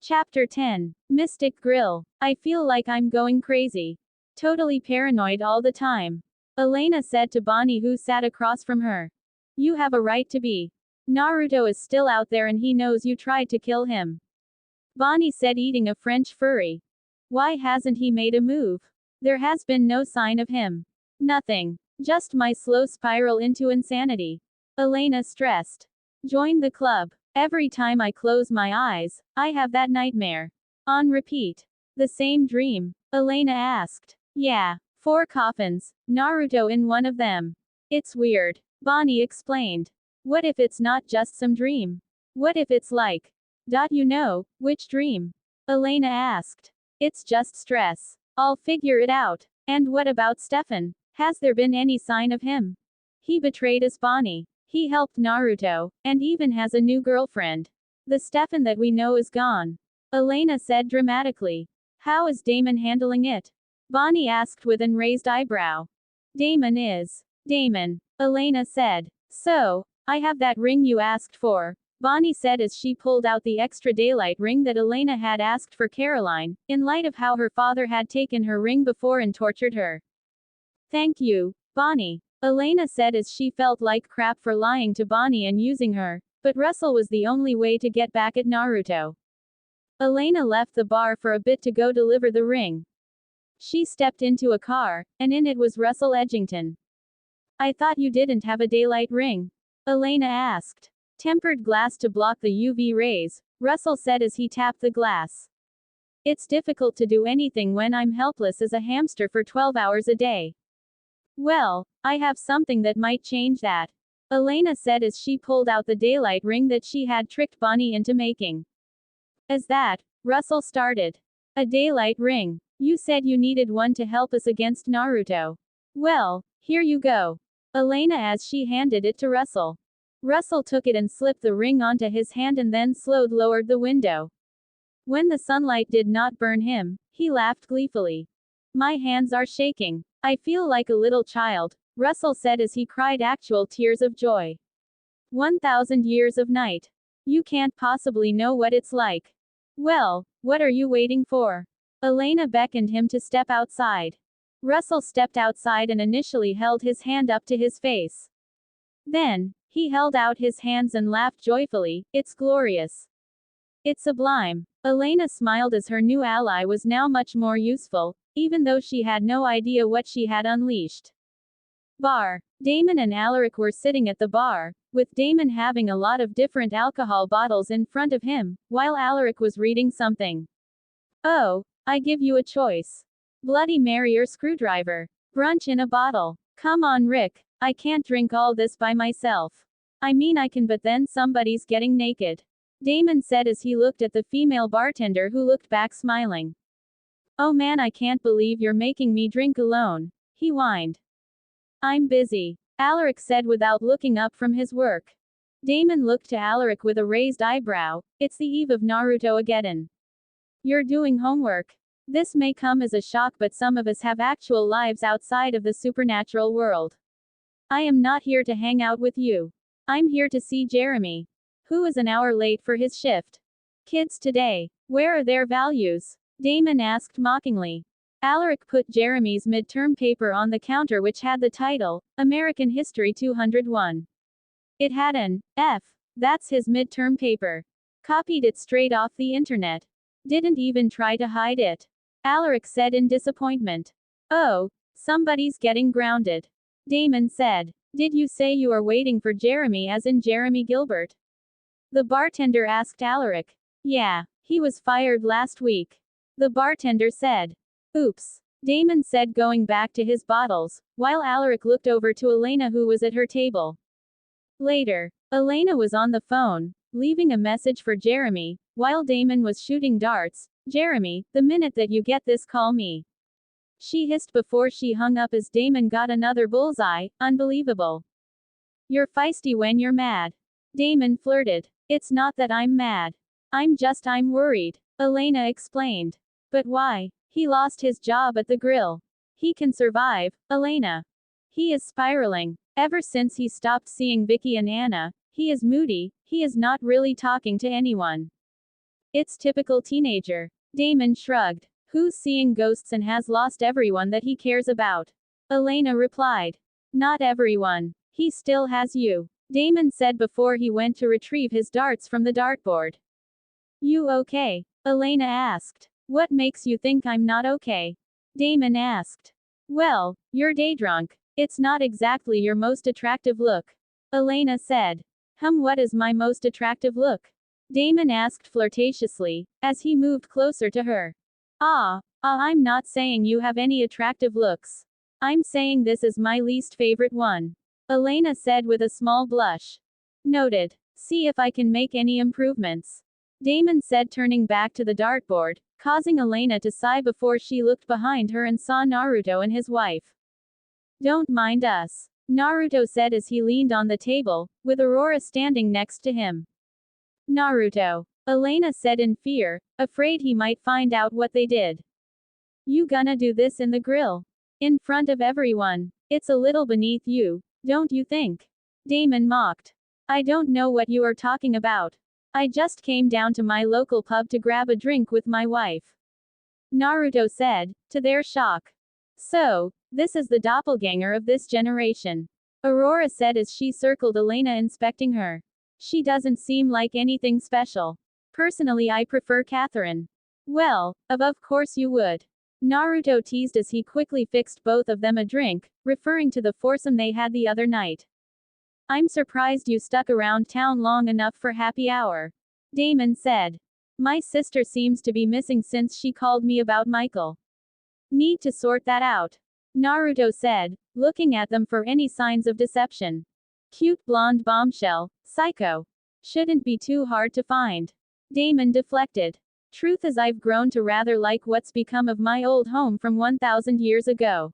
Chapter 10. Mystic Grill. I feel like I'm going crazy. Totally paranoid all the time. Elena said to Bonnie, who sat across from her. You have a right to be. Naruto is still out there and he knows you tried to kill him. Bonnie said, eating a French furry. Why hasn't he made a move? There has been no sign of him. Nothing. Just my slow spiral into insanity. Elena stressed. Join the club. Every time I close my eyes, I have that nightmare. On repeat. The same dream? Elena asked. Yeah. 4 coffins, Naruto in one of them. It's weird. Bonnie explained. What if it's not just some dream? What if it's like. You know, which dream? Elena asked. It's just stress. I'll figure it out. And what about Stefan? Has there been any sign of him? He betrayed us, Bonnie. He helped Naruto, and even has a new girlfriend. The Stefan that we know is gone. Elena said dramatically. How is Damon handling it? Bonnie asked with an raised eyebrow. Damon is. Damon. Elena said. So, I have that ring you asked for, Bonnie said as she pulled out the extra daylight ring that Elena had asked for Caroline, in light of how her father had taken her ring before and tortured her. Thank you, Bonnie. Elena said as she felt like crap for lying to Bonnie and using her, but Russell was the only way to get back at Naruto. Elena left the bar for a bit to go deliver the ring. She stepped into a car, and in it was Russell Edgington. I thought you didn't have a daylight ring? Elena asked. Tempered glass to block the UV rays, Russell said as he tapped the glass. It's difficult to do anything when I'm helpless as a hamster for 12 hours a day. Well, I have something that might change that, Elena said as she pulled out the daylight ring that she had tricked Bonnie into making. As that, Russell started. A daylight ring. You said you needed one to help us against Naruto. Well, here you go. Elena as she handed it to Russell. Russell took it and slipped the ring onto his hand and then slowly lowered the window. When the sunlight did not burn him, he laughed gleefully. My hands are shaking. I feel like a little child, Russell said as he cried actual tears of joy. 1,000 years of night. You can't possibly know what it's like. Well, what are you waiting for? Elena beckoned him to step outside. Russell stepped outside and initially held his hand up to his face. Then, he held out his hands and laughed joyfully. It's glorious. It's sublime. Elena smiled as her new ally was now much more useful, even though she had no idea what she had unleashed. Bar. Damon and Alaric were sitting at the bar, with Damon having a lot of different alcohol bottles in front of him, while Alaric was reading something. Oh, I give you a choice. Bloody Mary or screwdriver. Brunch in a bottle. Come on, Rick. I can't drink all this by myself. I mean I can, but then somebody's getting naked. Damon said as he looked at the female bartender who looked back smiling. Oh man, I can't believe you're making me drink alone, he whined. I'm busy, Alaric said without looking up from his work. Damon looked to Alaric with a raised eyebrow. It's the eve of Naruto again. You're doing homework. This may come as a shock, but some of us have actual lives outside of the supernatural world. I am not here to hang out with you. I'm here to see Jeremy, who is an hour late for his shift. Kids today, where are their values? Damon asked mockingly. Alaric put Jeremy's midterm paper on the counter, which had the title, American History 201. It had an F. That's his midterm paper. Copied it straight off the internet. Didn't even try to hide it. Alaric said in disappointment. Oh, somebody's getting grounded. Damon said. Did you say you are waiting for Jeremy as in Jeremy Gilbert? The bartender asked Alaric. Yeah, he was fired last week. The bartender said. Oops. Damon said, going back to his bottles, while Alaric looked over to Elena, who was at her table. Later, Elena was on the phone, leaving a message for Jeremy, while Damon was shooting darts. Jeremy, the minute that you get this, call me. She hissed before she hung up as Damon got another bullseye. Unbelievable. You're feisty when you're mad. Damon flirted. It's not that I'm mad. I'm worried, Elena explained. But why? He lost his job at the grill. He can survive, Elena. He is spiraling. Ever since he stopped seeing Vicky and Anna, he is moody, he is not really talking to anyone. It's typical teenager. Damon shrugged. Who's seeing ghosts and has lost everyone that he cares about? Elena replied. Not everyone. He still has you. Damon said before he went to retrieve his darts from the dartboard. You okay? Elena asked. What makes you think I'm not okay? Damon asked. Well, you're day drunk. It's not exactly your most attractive look. Elena said. What is my most attractive look? Damon asked flirtatiously, as he moved closer to her. I'm not saying you have any attractive looks. I'm saying this is my least favorite one. Elena said with a small blush. Noted. See if I can make any improvements. Damon said, turning back to the dartboard, causing Elena to sigh before she looked behind her and saw Naruto and his wife. Don't mind us, Naruto said as he leaned on the table, with Aurora standing next to him. Naruto, Elena said in fear, afraid he might find out what they did. You gonna do this in the grill? In front of everyone? It's a little beneath you, don't you think? Damon mocked. I don't know what you are talking about. I just came down to my local pub to grab a drink with my wife. Naruto said, to their shock. So, this is the doppelganger of this generation. Aurora said as she circled Elena, inspecting her. She doesn't seem like anything special. Personally, I prefer Catherine. Well, of course you would. Naruto teased as he quickly fixed both of them a drink, referring to the foursome they had the other night. I'm surprised you stuck around town long enough for happy hour. Damon said. My sister seems to be missing since she called me about Michael. Need to sort that out. Naruto said, looking at them for any signs of deception. Cute blonde bombshell, psycho. Shouldn't be too hard to find. Damon deflected. Truth is, I've grown to rather like what's become of my old home from 1,000 years ago.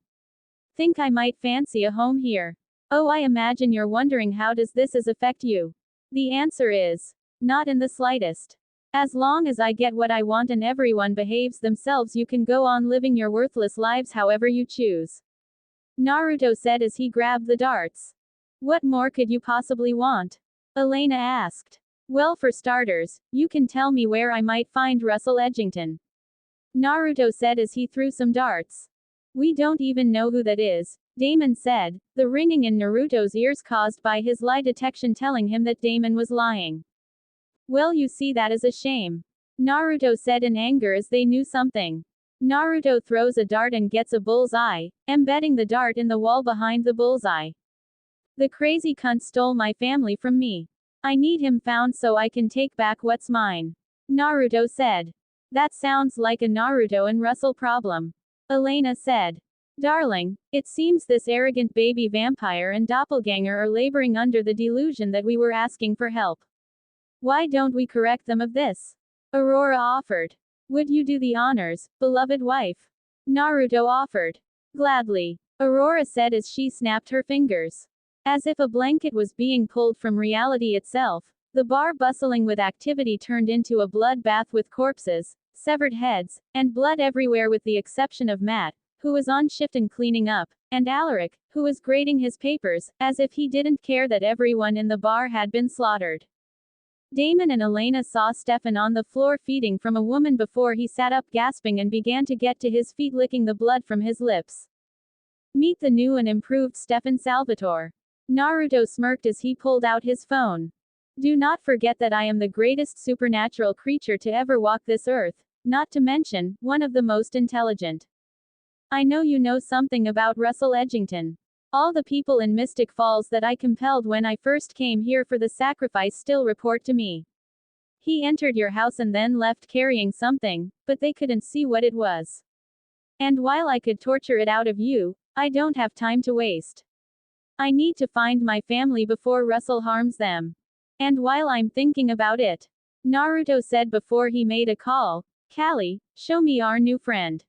Think I might fancy a home here. Oh, I imagine you're wondering how does this affect you? The answer is, not in the slightest. As long as I get what I want and everyone behaves themselves, you can go on living your worthless lives however you choose. Naruto said as he grabbed the darts. What more could you possibly want? Elena asked. Well, for starters, you can tell me where I might find Russell Edgington. Naruto said as he threw some darts. We don't even know who that is, Damon said, the ringing in Naruto's ears caused by his lie detection telling him that Damon was lying. Well, you see, that is a shame. Naruto said in anger as they knew something. Naruto throws a dart and gets a bullseye, embedding the dart in the wall behind the bullseye. The crazy cunt stole my family from me. I need him found so I can take back what's mine. Naruto said. That sounds like a Naruto and Russell problem. Elena said. Darling, it seems this arrogant baby vampire and doppelganger are laboring under the delusion that we were asking for help. Why don't we correct them of this? Aurora offered. Would you do the honors, beloved wife? Naruto offered. Gladly, Aurora said as she snapped her fingers. As if a blanket was being pulled from reality itself, the bar bustling with activity turned into a bloodbath with corpses, severed heads, and blood everywhere with the exception of Matt, who was on shift and cleaning up, and Alaric, who was grading his papers, as if he didn't care that everyone in the bar had been slaughtered. Damon and Elena saw Stefan on the floor feeding from a woman before he sat up gasping and began to get to his feet, licking the blood from his lips. Meet the new and improved Stefan Salvatore. Naruto smirked as he pulled out his phone. Do not forget that I am the greatest supernatural creature to ever walk this earth, not to mention, one of the most intelligent. I know you know something about Russell Edgington. All the people in Mystic Falls that I compelled when I first came here for the sacrifice still report to me. He entered your house and then left carrying something, but they couldn't see what it was. And while I could torture it out of you, I don't have time to waste. I need to find my family before Russell harms them. And while I'm thinking about it, Naruto said before he made a call, Callie, show me our new friend.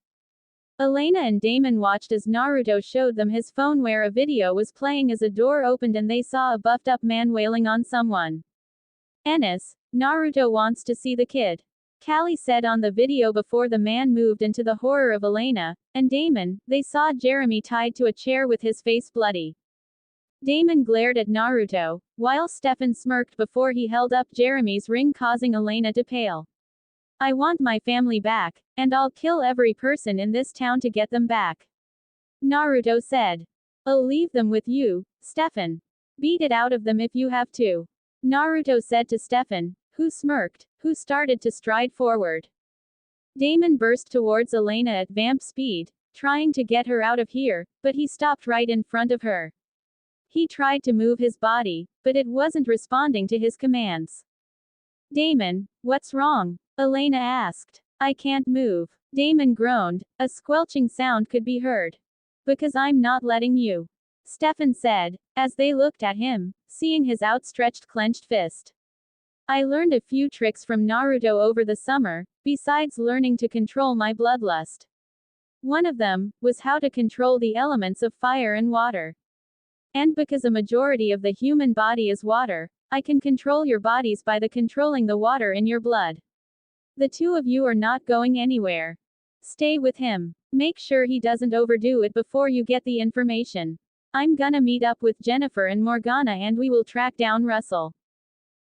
Elena and Damon watched as Naruto showed them his phone where a video was playing as a door opened and they saw a buffed-up man wailing on someone. Ennis, Naruto wants to see the kid. Callie said on the video before the man moved, into the horror of Elena and Damon, they saw Jeremy tied to a chair with his face bloody. Damon glared at Naruto, while Stefan smirked before he held up Jeremy's ring, causing Elena to pale. I want my family back, and I'll kill every person in this town to get them back. Naruto said. I'll leave them with you, Stefan. Beat it out of them if you have to. Naruto said to Stefan, who smirked, who started to stride forward. Damon burst towards Elena at vamp speed, trying to get her out of here, but he stopped right in front of her. He tried to move his body, but it wasn't responding to his commands. Damon, what's wrong? Elena asked. I can't move. Damon groaned, a squelching sound could be heard. Because I'm not letting you. Stefan said, as they looked at him, seeing his outstretched clenched fist. I learned a few tricks from Naruto over the summer, besides learning to control my bloodlust. One of them was how to control the elements of fire and water. And because a majority of the human body is water, I can control your bodies by controlling the water in your blood. The two of you are not going anywhere. Stay with him. Make sure he doesn't overdo it before you get the information. I'm gonna meet up with Jennifer and Morgana and we will track down Russell.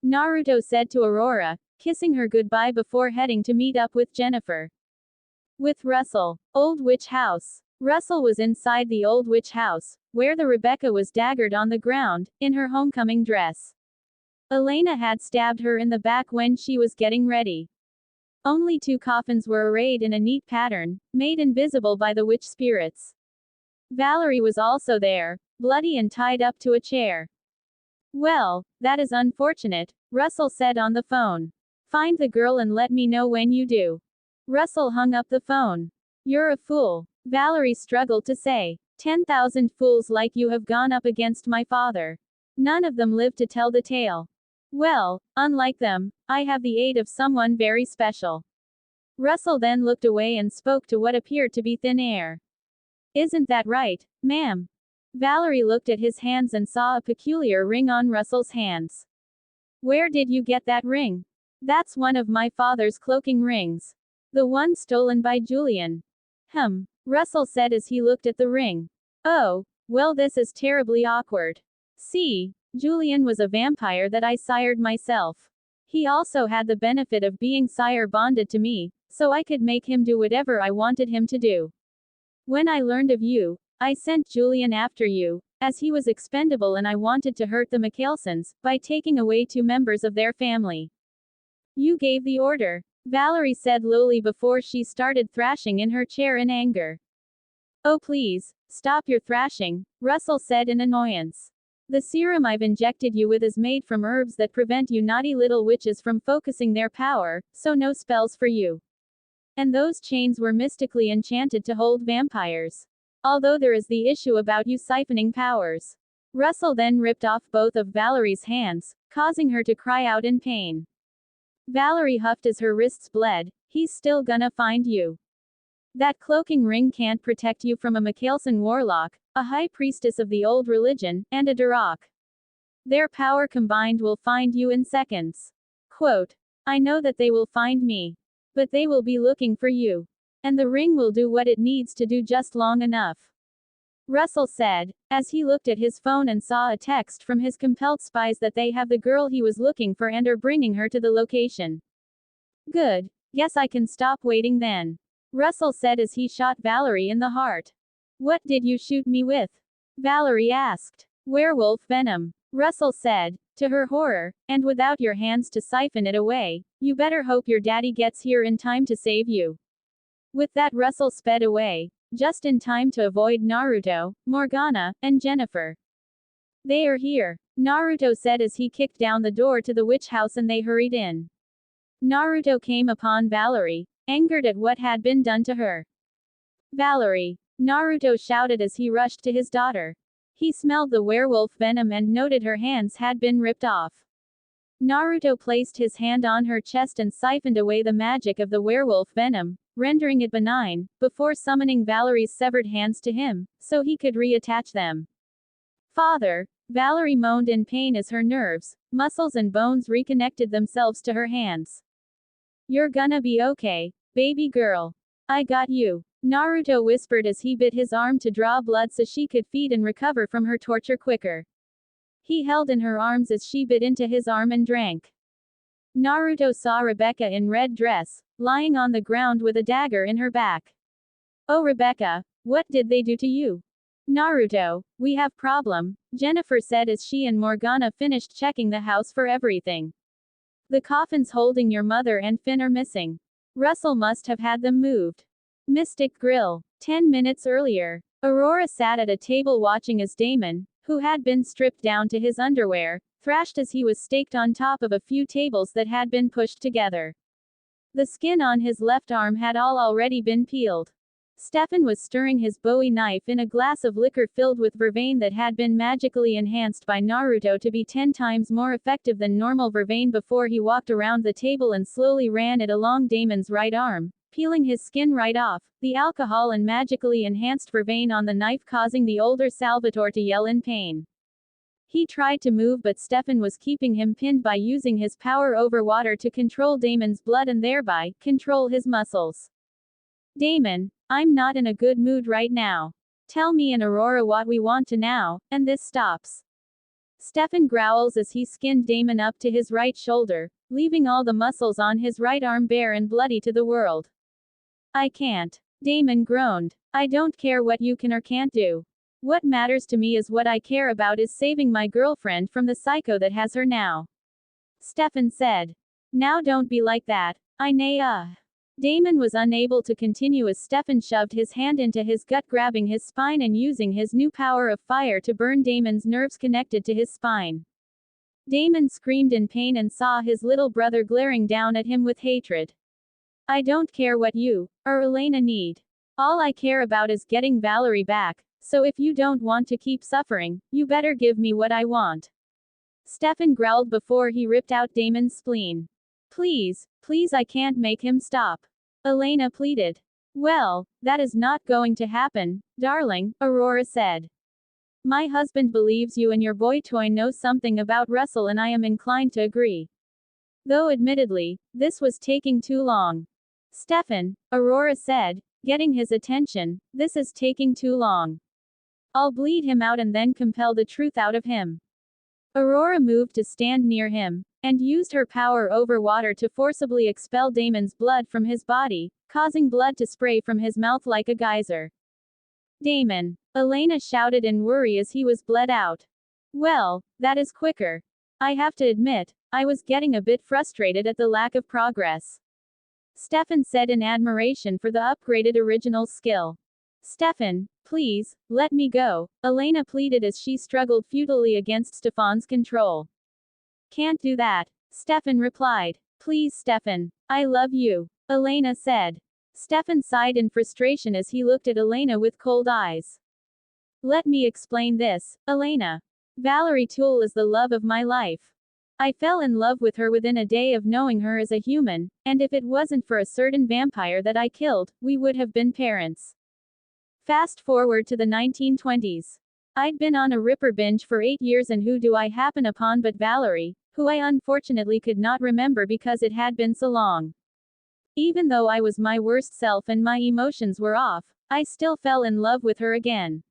Naruto said to Aurora, kissing her goodbye before heading to meet up with Jennifer. With Russell. Old Witch House. Russell was inside the Old Witch House, where the Rebecca was daggered on the ground, in her homecoming dress. Elena had stabbed her in the back when she was getting ready. Only 2 coffins were arrayed in a neat pattern, made invisible by the witch spirits. Valerie was also there, bloody and tied up to a chair. Well, that is unfortunate, Russell said on the phone. Find the girl and let me know when you do. Russell hung up the phone. You're a fool, Valerie struggled to say. 10,000 fools like you have gone up against my father. None of them lived to tell the tale. Well, unlike them, I have the aid of someone very special. Russell then looked away and spoke to what appeared to be thin air. Isn't that right, ma'am? Valerie looked at his hands and saw a peculiar ring on Russell's hands. Where did you get that ring? That's one of my father's cloaking rings. The one stolen by Julian. Russell said as he looked at the ring. Oh, well, this is terribly awkward. See, Julian was a vampire that I sired myself. He also had the benefit of being sire bonded to me, so I could make him do whatever I wanted him to do. When I learned of you, I sent Julian after you, as he was expendable and I wanted to hurt the Michaelsons, by taking away 2 members of their family. You gave the order, Valerie said lowly before she started thrashing in her chair in anger. Oh please, stop your thrashing, Russell said in annoyance. The serum I've injected you with is made from herbs that prevent you naughty little witches from focusing their power, so no spells for you. And those chains were mystically enchanted to hold vampires. Although there is the issue about you siphoning powers. Russell then ripped off both of Valerie's hands, causing her to cry out in pain. Valerie huffed as her wrists bled. He's still gonna find you. That cloaking ring can't protect you from a Michaelson warlock, a high priestess of the old religion, and a Darok. Their power combined will find you in seconds. Quote, I know that they will find me. But they will be looking for you. And the ring will do what it needs to do just long enough. Russell said, as he looked at his phone and saw a text from his compelled spies that they have the girl he was looking for and are bringing her to the location. Good. Guess I can stop waiting then. Russell said as he shot Valerie in the heart. What did you shoot me with? Valerie asked. Werewolf venom. Russell said, to her horror, and without your hands to siphon it away, you better hope your daddy gets here in time to save you. With that Russell sped away, just in time to avoid Naruto, Morgana, and Jennifer. They are here, Naruto said as he kicked down the door to the witch house and they hurried in. Naruto came upon Valerie, angered at what had been done to her. Valerie, Naruto shouted as he rushed to his daughter. He smelled the werewolf venom and noted her hands had been ripped off. Naruto placed his hand on her chest and siphoned away the magic of the werewolf venom, rendering it benign, before summoning Valerie's severed hands to him, so he could reattach them. Father, Valerie moaned in pain as her nerves, muscles and bones reconnected themselves to her hands. You're gonna be okay, baby girl. I got you, Naruto whispered as he bit his arm to draw blood so she could feed and recover from her torture quicker. He held in her arms as she bit into his arm and drank. Naruto saw Rebecca in red dress, lying on the ground with a dagger in her back. Oh Rebecca, what did they do to you? Naruto, we have problem, Jennifer said as she and Morgana finished checking the house for everything. The coffins holding your mother and Finn are missing. Russell must have had them moved. Mystic Grill. 10 minutes earlier, Aurora sat at a table watching as Damon, who had been stripped down to his underwear, thrashed as he was staked on top of a few tables that had been pushed together. The skin on his left arm had already been peeled. Stefan was stirring his Bowie knife in a glass of liquor filled with vervain that had been magically enhanced by Naruto to be 10 times more effective than normal vervain before he walked around the table and slowly ran it along Damon's right arm, peeling his skin right off, the alcohol and magically enhanced vervain on the knife causing the older Salvatore to yell in pain. He tried to move but Stefan was keeping him pinned by using his power over water to control Damon's blood and thereby, control his muscles. Damon, I'm not in a good mood right now. Tell me and Aurora what we want to now, and this stops. Stefan growls as he skinned Damon up to his right shoulder, leaving all the muscles on his right arm bare and bloody to the world. I can't. Damon groaned. I don't care what you can or can't do. What matters to me is what I care about is saving my girlfriend from the psycho that has her now. Stefan said. Now don't be like that. Damon was unable to continue as Stefan shoved his hand into his gut, grabbing his spine and using his new power of fire to burn Damon's nerves connected to his spine. Damon screamed in pain and saw his little brother glaring down at him with hatred. I don't care what you, or Elena need. All I care about is getting Valerie back, so if you don't want to keep suffering, you better give me what I want. Stefan growled before he ripped out Damon's spleen. Please, please, I can't make him stop. Elena pleaded. Well, that is not going to happen, darling, Aurora said. My husband believes you and your boy toy know something about Russell and I am inclined to agree. Though admittedly, this was taking too long. Stefan, Aurora said, getting his attention, this is taking too long. I'll bleed him out and then compel the truth out of him. Aurora moved to stand near him, and used her power over water to forcibly expel Damon's blood from his body, causing blood to spray from his mouth like a geyser. Damon, Elena shouted in worry as he was bled out. Well, that is quicker. I have to admit, I was getting a bit frustrated at the lack of progress. Stefan said in admiration for the upgraded original skill. Stefan, please, let me go, Elena pleaded as she struggled futilely against Stefan's control. Can't do that, Stefan replied. Please Stefan, I love you, Elena said. Stefan sighed in frustration as he looked at Elena with cold eyes. Let me explain this, Elena. Valerie Toole is the love of my life. I fell in love with her within a day of knowing her as a human, and if it wasn't for a certain vampire that I killed, we would have been parents. Fast forward to the 1920s. I'd been on a Ripper binge for 8 years and who do I happen upon but Valerie, who I unfortunately could not remember because it had been so long. Even though I was my worst self and my emotions were off, I still fell in love with her again.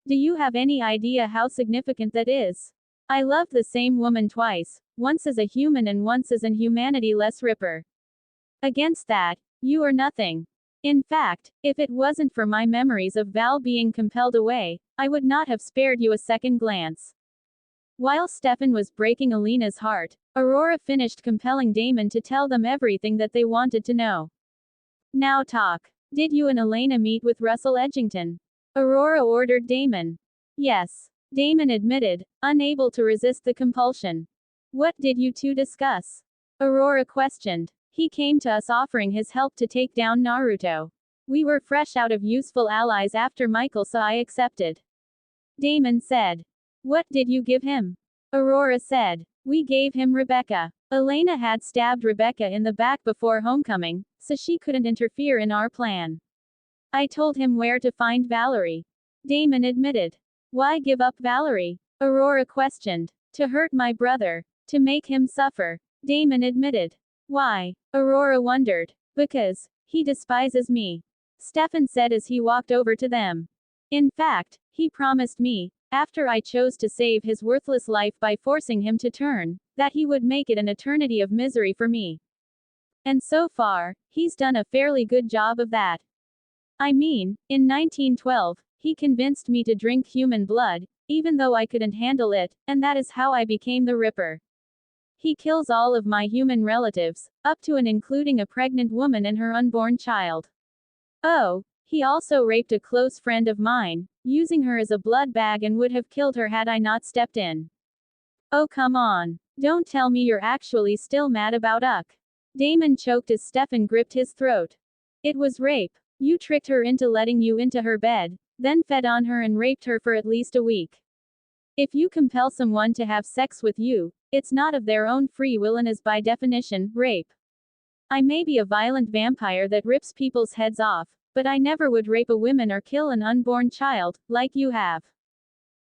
Do you have any idea how significant that is? I loved the same woman twice, once as a human and once as an humanity-less Ripper. Against that, you are nothing. In fact, if it wasn't for my memories of Val being compelled away, I would not have spared you a second glance. While Stefan was breaking Elena's heart, Aurora finished compelling Damon to tell them everything that they wanted to know. Now talk. Did you and Elena meet with Russell Edgington? Aurora ordered Damon. Yes. Damon admitted, unable to resist the compulsion. What did you two discuss? Aurora questioned. He came to us offering his help to take down Naruto. We were fresh out of useful allies after Michael, so I accepted. Damon said. What did you give him? Aurora said. We gave him Rebecca. Elena had stabbed Rebecca in the back before homecoming, so she couldn't interfere in our plan. I told him where to find Valerie. Damon admitted. Why give up Valerie? Aurora questioned. To hurt my brother. To make him suffer. Damon admitted. Why? Aurora wondered. Because he despises me. Stefan said as he walked over to them. In fact, he promised me, after I chose to save his worthless life by forcing him to turn, that he would make it an eternity of misery for me. And so far, he's done a fairly good job of that. I mean, in 1912, he convinced me to drink human blood, even though I couldn't handle it, and that is how I became the Ripper. He kills all of my human relatives, up to and including a pregnant woman and her unborn child. Oh, he also raped a close friend of mine, using her as a blood bag, and would have killed her had I not stepped in. Oh, come on. Don't tell me you're actually still mad about Uck. Damon choked as Stefan gripped his throat. It was rape. You tricked her into letting you into her bed, then fed on her and raped her for at least a week. If you compel someone to have sex with you, it's not of their own free will and is by definition, rape. I may be a violent vampire that rips people's heads off, but I never would rape a woman or kill an unborn child, like you have.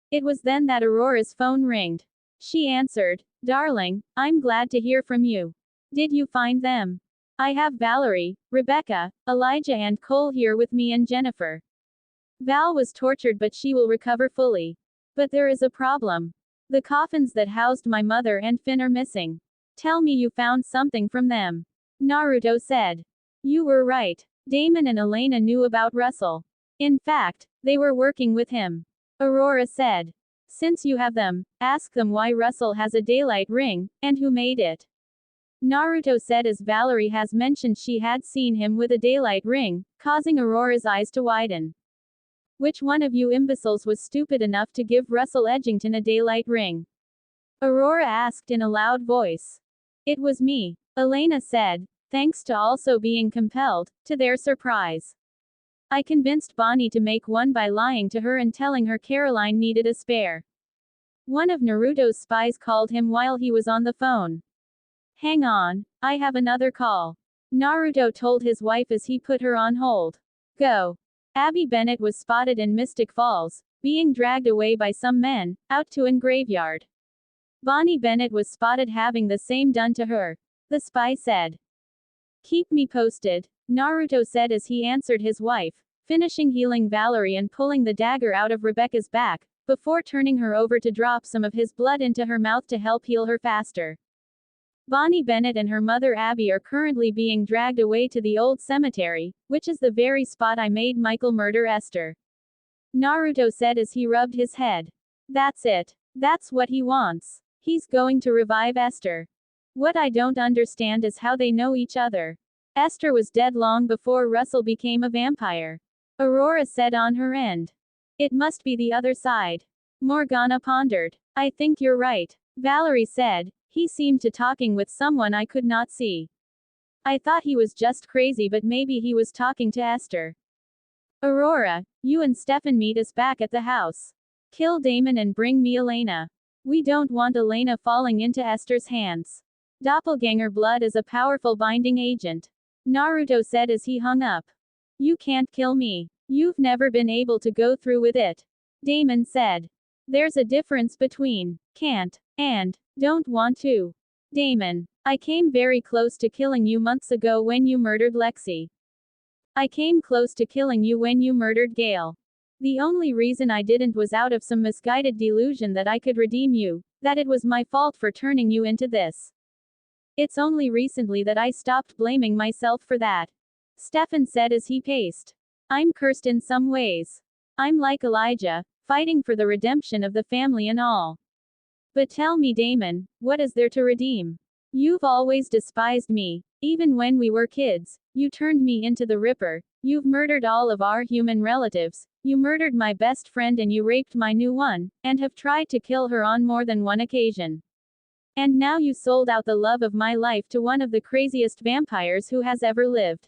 It was then that Aurora's phone ringed. She answered, "Darling, I'm glad to hear from you. Did you find them? I have Valerie, Rebecca, Elijah and Cole here with me and Jennifer. Val was tortured but she will recover fully. But there is a problem. The coffins that housed my mother and Finn are missing. Tell me you found something from them." Naruto said. You were right. Damon and Elena knew about Russell. In fact, they were working with him. Aurora said. Since you have them, ask them why Russell has a daylight ring, and who made it. Naruto said as Valerie has mentioned she had seen him with a daylight ring, causing Aurora's eyes to widen. Which one of you imbeciles was stupid enough to give Russell Edgington a daylight ring? Aurora asked in a loud voice. It was me, Elena said, thanks to also being compelled, to their surprise. I convinced Bonnie to make one by lying to her and telling her Caroline needed a spare. One of Naruto's spies called him while he was on the phone. Hang on, I have another call. Naruto told his wife as he put her on hold. Go. Abby Bennett was spotted in Mystic Falls, being dragged away by some men, out to an graveyard. Bonnie Bennett was spotted having the same done to her. The spy said. Keep me posted, Naruto said as he answered his wife, finishing healing Valerie and pulling the dagger out of Rebecca's back, before turning her over to drop some of his blood into her mouth to help heal her faster. Bonnie Bennett and her mother Abby are currently being dragged away to the old cemetery, which is the very spot I made Michael murder Esther. Naruto said as he rubbed his head. That's it. That's what he wants. He's going to revive Esther. What I don't understand is how they know each other. Esther was dead long before Russell became a vampire. Aurora said on her end. It must be the other side. Morgana pondered. I think you're right. Valerie said. He seemed to talking with someone I could not see. I thought he was just crazy, but maybe he was talking to Esther. Aurora, you and Stefan meet us back at the house. Kill Damon and bring me Elena. We don't want Elena falling into Esther's hands. Doppelganger blood is a powerful binding agent. Naruto said as he hung up. You can't kill me. You've never been able to go through with it. Damon said. There's a difference between can't and don't want to. Damon, I came very close to killing you months ago when you murdered Lexi. I came close to killing you when you murdered Gale. The only reason I didn't was out of some misguided delusion that I could redeem you, that it was my fault for turning you into this. It's only recently that I stopped blaming myself for that. Stefan said as he paced. I'm cursed in some ways. I'm like Elijah, fighting for the redemption of the family and all. But tell me, Damon, what is there to redeem? You've always despised me. Even when we were kids, you turned me into the Ripper. You've murdered all of our human relatives. You murdered my best friend and you raped my new one, and have tried to kill her on more than one occasion. And now you sold out the love of my life to one of the craziest vampires who has ever lived.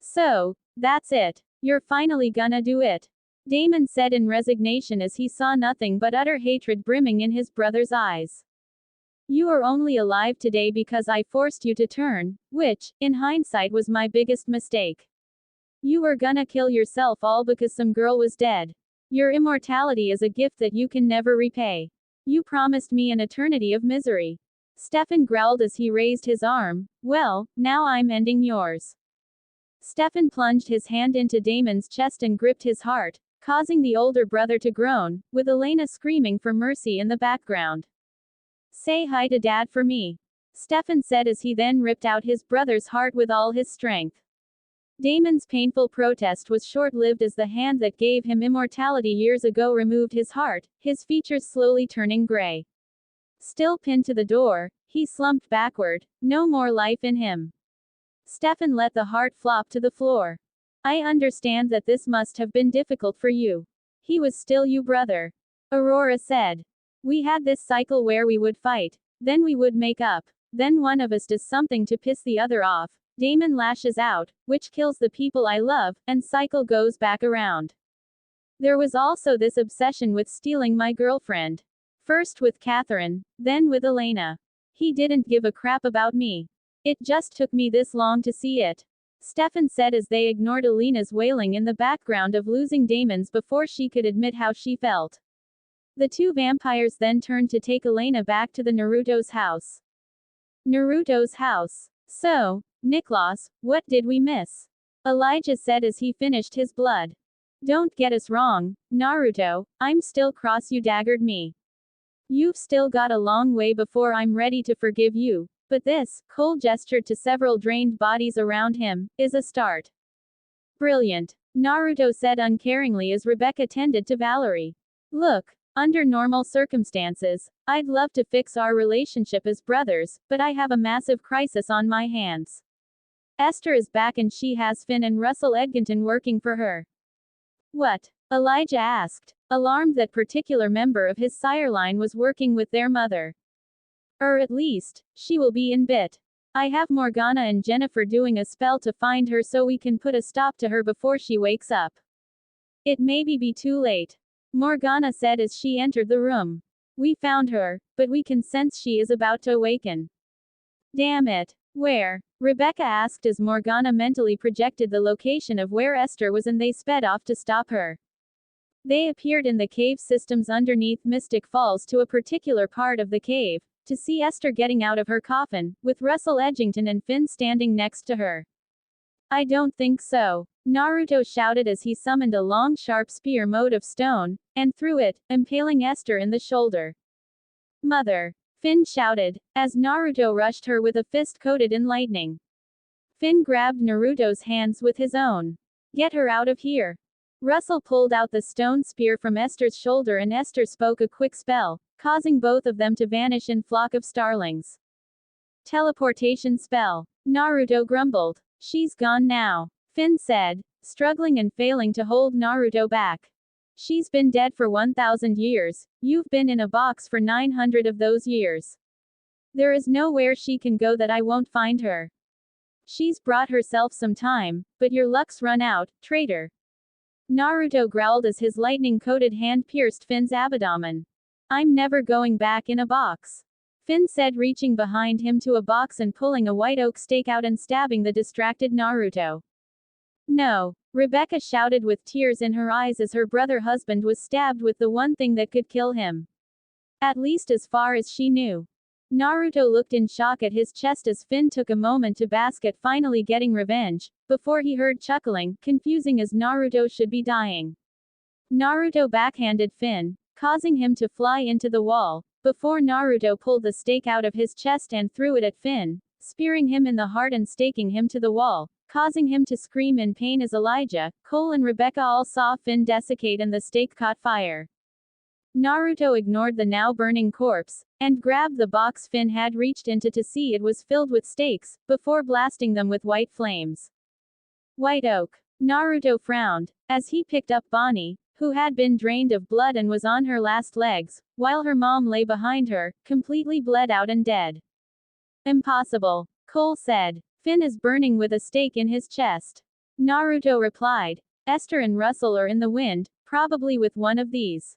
So, that's it. You're finally gonna do it. Damon said in resignation as he saw nothing but utter hatred brimming in his brother's eyes. You are only alive today because I forced you to turn, which, in hindsight, was my biggest mistake. You were gonna kill yourself all because some girl was dead. Your immortality is a gift that you can never repay. You promised me an eternity of misery. Stefan growled as he raised his arm. Well, now I'm ending yours. Stefan plunged his hand into Damon's chest and gripped his heart, causing the older brother to groan, with Elena screaming for mercy in the background. Say hi to Dad for me. Stefan said as he then ripped out his brother's heart with all his strength. Damon's painful protest was short-lived as the hand that gave him immortality years ago removed his heart, his features slowly turning gray. Still pinned to the door, he slumped backward, no more life in him. Stefan let the heart flop to the floor. I understand that this must have been difficult for you. He was still you brother. Aurora said. We had this cycle where we would fight, then we would make up, then one of us does something to piss the other off. Damon lashes out, which kills the people I love, and cycle goes back around. There was also this obsession with stealing my girlfriend. First with Catherine, then with Elena. He didn't give a crap about me. It just took me this long to see it. Stefan said as they ignored Elena's wailing in the background of losing Damon's before she could admit how she felt. The two vampires then turned to take Elena back to the Naruto's house. Naruto's house. So, Niklaus, what did we miss? Elijah said as he finished his blood. Don't get us wrong, Naruto, I'm still cross you daggered me. You've still got a long way before I'm ready to forgive you, but this, Cole gestured to several drained bodies around him, is a start. Brilliant, Naruto said uncaringly as Rebecca tended to Valerie. Look, under normal circumstances, I'd love to fix our relationship as brothers, but I have a massive crisis on my hands. Esther is back and she has Finn and Russell Edgington working for her. What? Elijah asked, alarmed that particular member of his sire line was working with their mother. At least, she will be in bit. I have Morgana and Jennifer doing a spell to find her so we can put a stop to her before she wakes up. It may be too late. Morgana said as she entered the room. We found her, but we can sense she is about to awaken. Damn it. Where? Rebecca asked as Morgana mentally projected the location of where Esther was and they sped off to stop her. They appeared in the cave systems underneath Mystic Falls to a particular part of the cave, to see Esther getting out of her coffin, with Russell Edgington and Finn standing next to her. I don't think so. Naruto shouted as he summoned a long sharp spear made of stone, and threw it, impaling Esther in the shoulder. Mother! Finn shouted, as Naruto rushed her with a fist coated in lightning. Finn grabbed Naruto's hands with his own. Get her out of here. Russell pulled out the stone spear from Esther's shoulder and Esther spoke a quick spell, causing both of them to vanish in flock of starlings. Teleportation spell. Naruto grumbled. She's gone now. Finn said, struggling and failing to hold Naruto back. She's been dead for 1,000 years, you've been in a box for 900 of those years. There is nowhere she can go that I won't find her. She's brought herself some time, but your luck's run out, traitor. Naruto growled as his lightning-coated hand pierced Finn's abdomen. I'm never going back in a box. Finn said, reaching behind him to a box and pulling a white oak stake out and stabbing the distracted Naruto. No. Rebecca shouted with tears in her eyes as her brother husband was stabbed with the one thing that could kill him. At least as far as she knew. Naruto looked in shock at his chest as Finn took a moment to bask at finally getting revenge, before he heard chuckling, confusing as Naruto should be dying. Naruto backhanded Finn, causing him to fly into the wall, before Naruto pulled the stake out of his chest and threw it at Finn, spearing him in the heart and staking him to the wall, causing him to scream in pain as Elijah, Cole and Rebecca all saw Finn desiccate and the stake caught fire. Naruto ignored the now burning corpse, and grabbed the box Finn had reached into to see it was filled with stakes, before blasting them with white flames. White oak. Naruto frowned, as he picked up Bonnie, who had been drained of blood and was on her last legs, while her mom lay behind her, completely bled out and dead. Impossible. Cole said. Finn is burning with a stake in his chest. Naruto replied. Esther and Russell are in the wind, probably with one of these.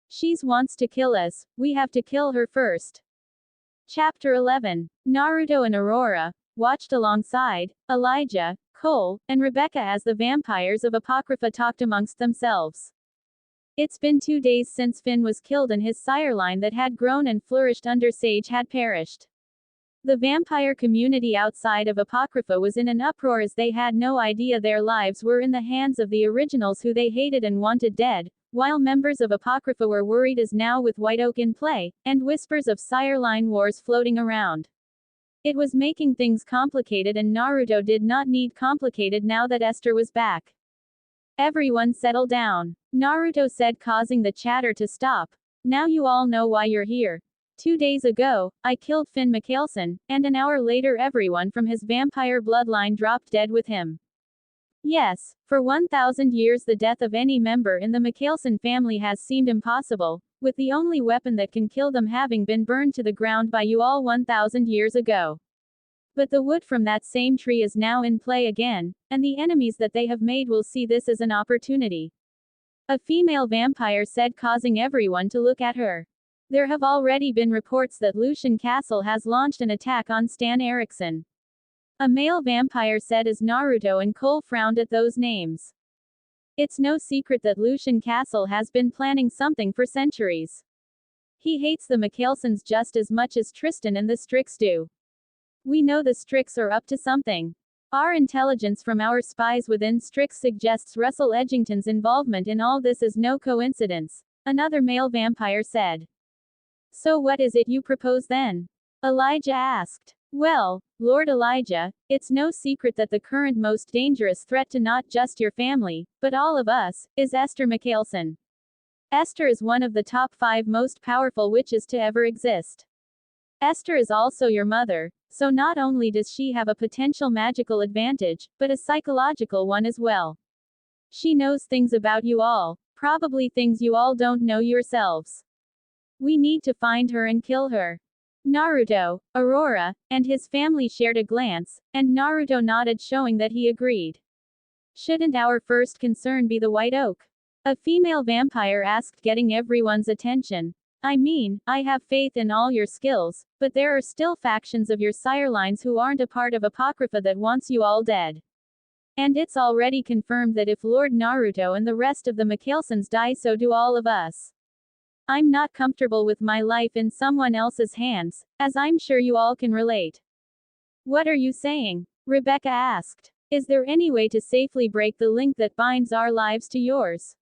She wants to kill us, we have to kill her first. Chapter 11. Naruto and Aurora watched alongside Elijah, Cole, and Rebecca as the vampires of Apocrypha talked amongst themselves. It's been 2 days since Finn was killed and his sire line that had grown and flourished under Sage had perished. The vampire community outside of Apocrypha was in an uproar as they had no idea their lives were in the hands of the originals who they hated and wanted dead, while members of Apocrypha were worried as now with White Oak in play, and whispers of sire line wars floating around. It was making things complicated, and Naruto did not need complicated now that Esther was back. Everyone settle down, Naruto said, causing the chatter to stop. Now you all know why you're here. 2 days ago, I killed Finn Michaelson, and an hour later everyone from his vampire bloodline dropped dead with him. Yes, for 1,000 years the death of any member in the Michaelson family has seemed impossible, with the only weapon that can kill them having been burned to the ground by you all 1,000 years ago. But the wood from that same tree is now in play again, and the enemies that they have made will see this as an opportunity. A female vampire said, causing everyone to look at her. There have already been reports that Lucian Castle has launched an attack on Stan Erickson. A male vampire said as Naruto and Cole frowned at those names. It's no secret that Lucian Castle has been planning something for centuries. He hates the Michaelsons just as much as Tristan and the Strix do. We know the Strix are up to something. Our intelligence from our spies within Strix suggests Russell Edgington's involvement in all this is no coincidence, another male vampire said. So what is it you propose then? Elijah asked. Well, Lord Elijah, it's no secret that the current most dangerous threat to not just your family, but all of us, is Esther Michaelson. Esther is one of the top 5 most powerful witches to ever exist. Esther is also your mother, so not only does she have a potential magical advantage, but a psychological one as well. She knows things about you all, probably things you all don't know yourselves. We need to find her and kill her. Naruto, Aurora, and his family shared a glance, and Naruto nodded, showing that he agreed. Shouldn't our first concern be the White Oak? A female vampire asked, getting everyone's attention. I mean, I have faith in all your skills, but there are still factions of your sire lines who aren't a part of Apocrypha that wants you all dead. And it's already confirmed that if Lord Naruto and the rest of the Michaelsons die, so do all of us. I'm not comfortable with my life in someone else's hands, as I'm sure you all can relate. What are you saying? Rebecca asked. Is there any way to safely break the link that binds our lives to yours?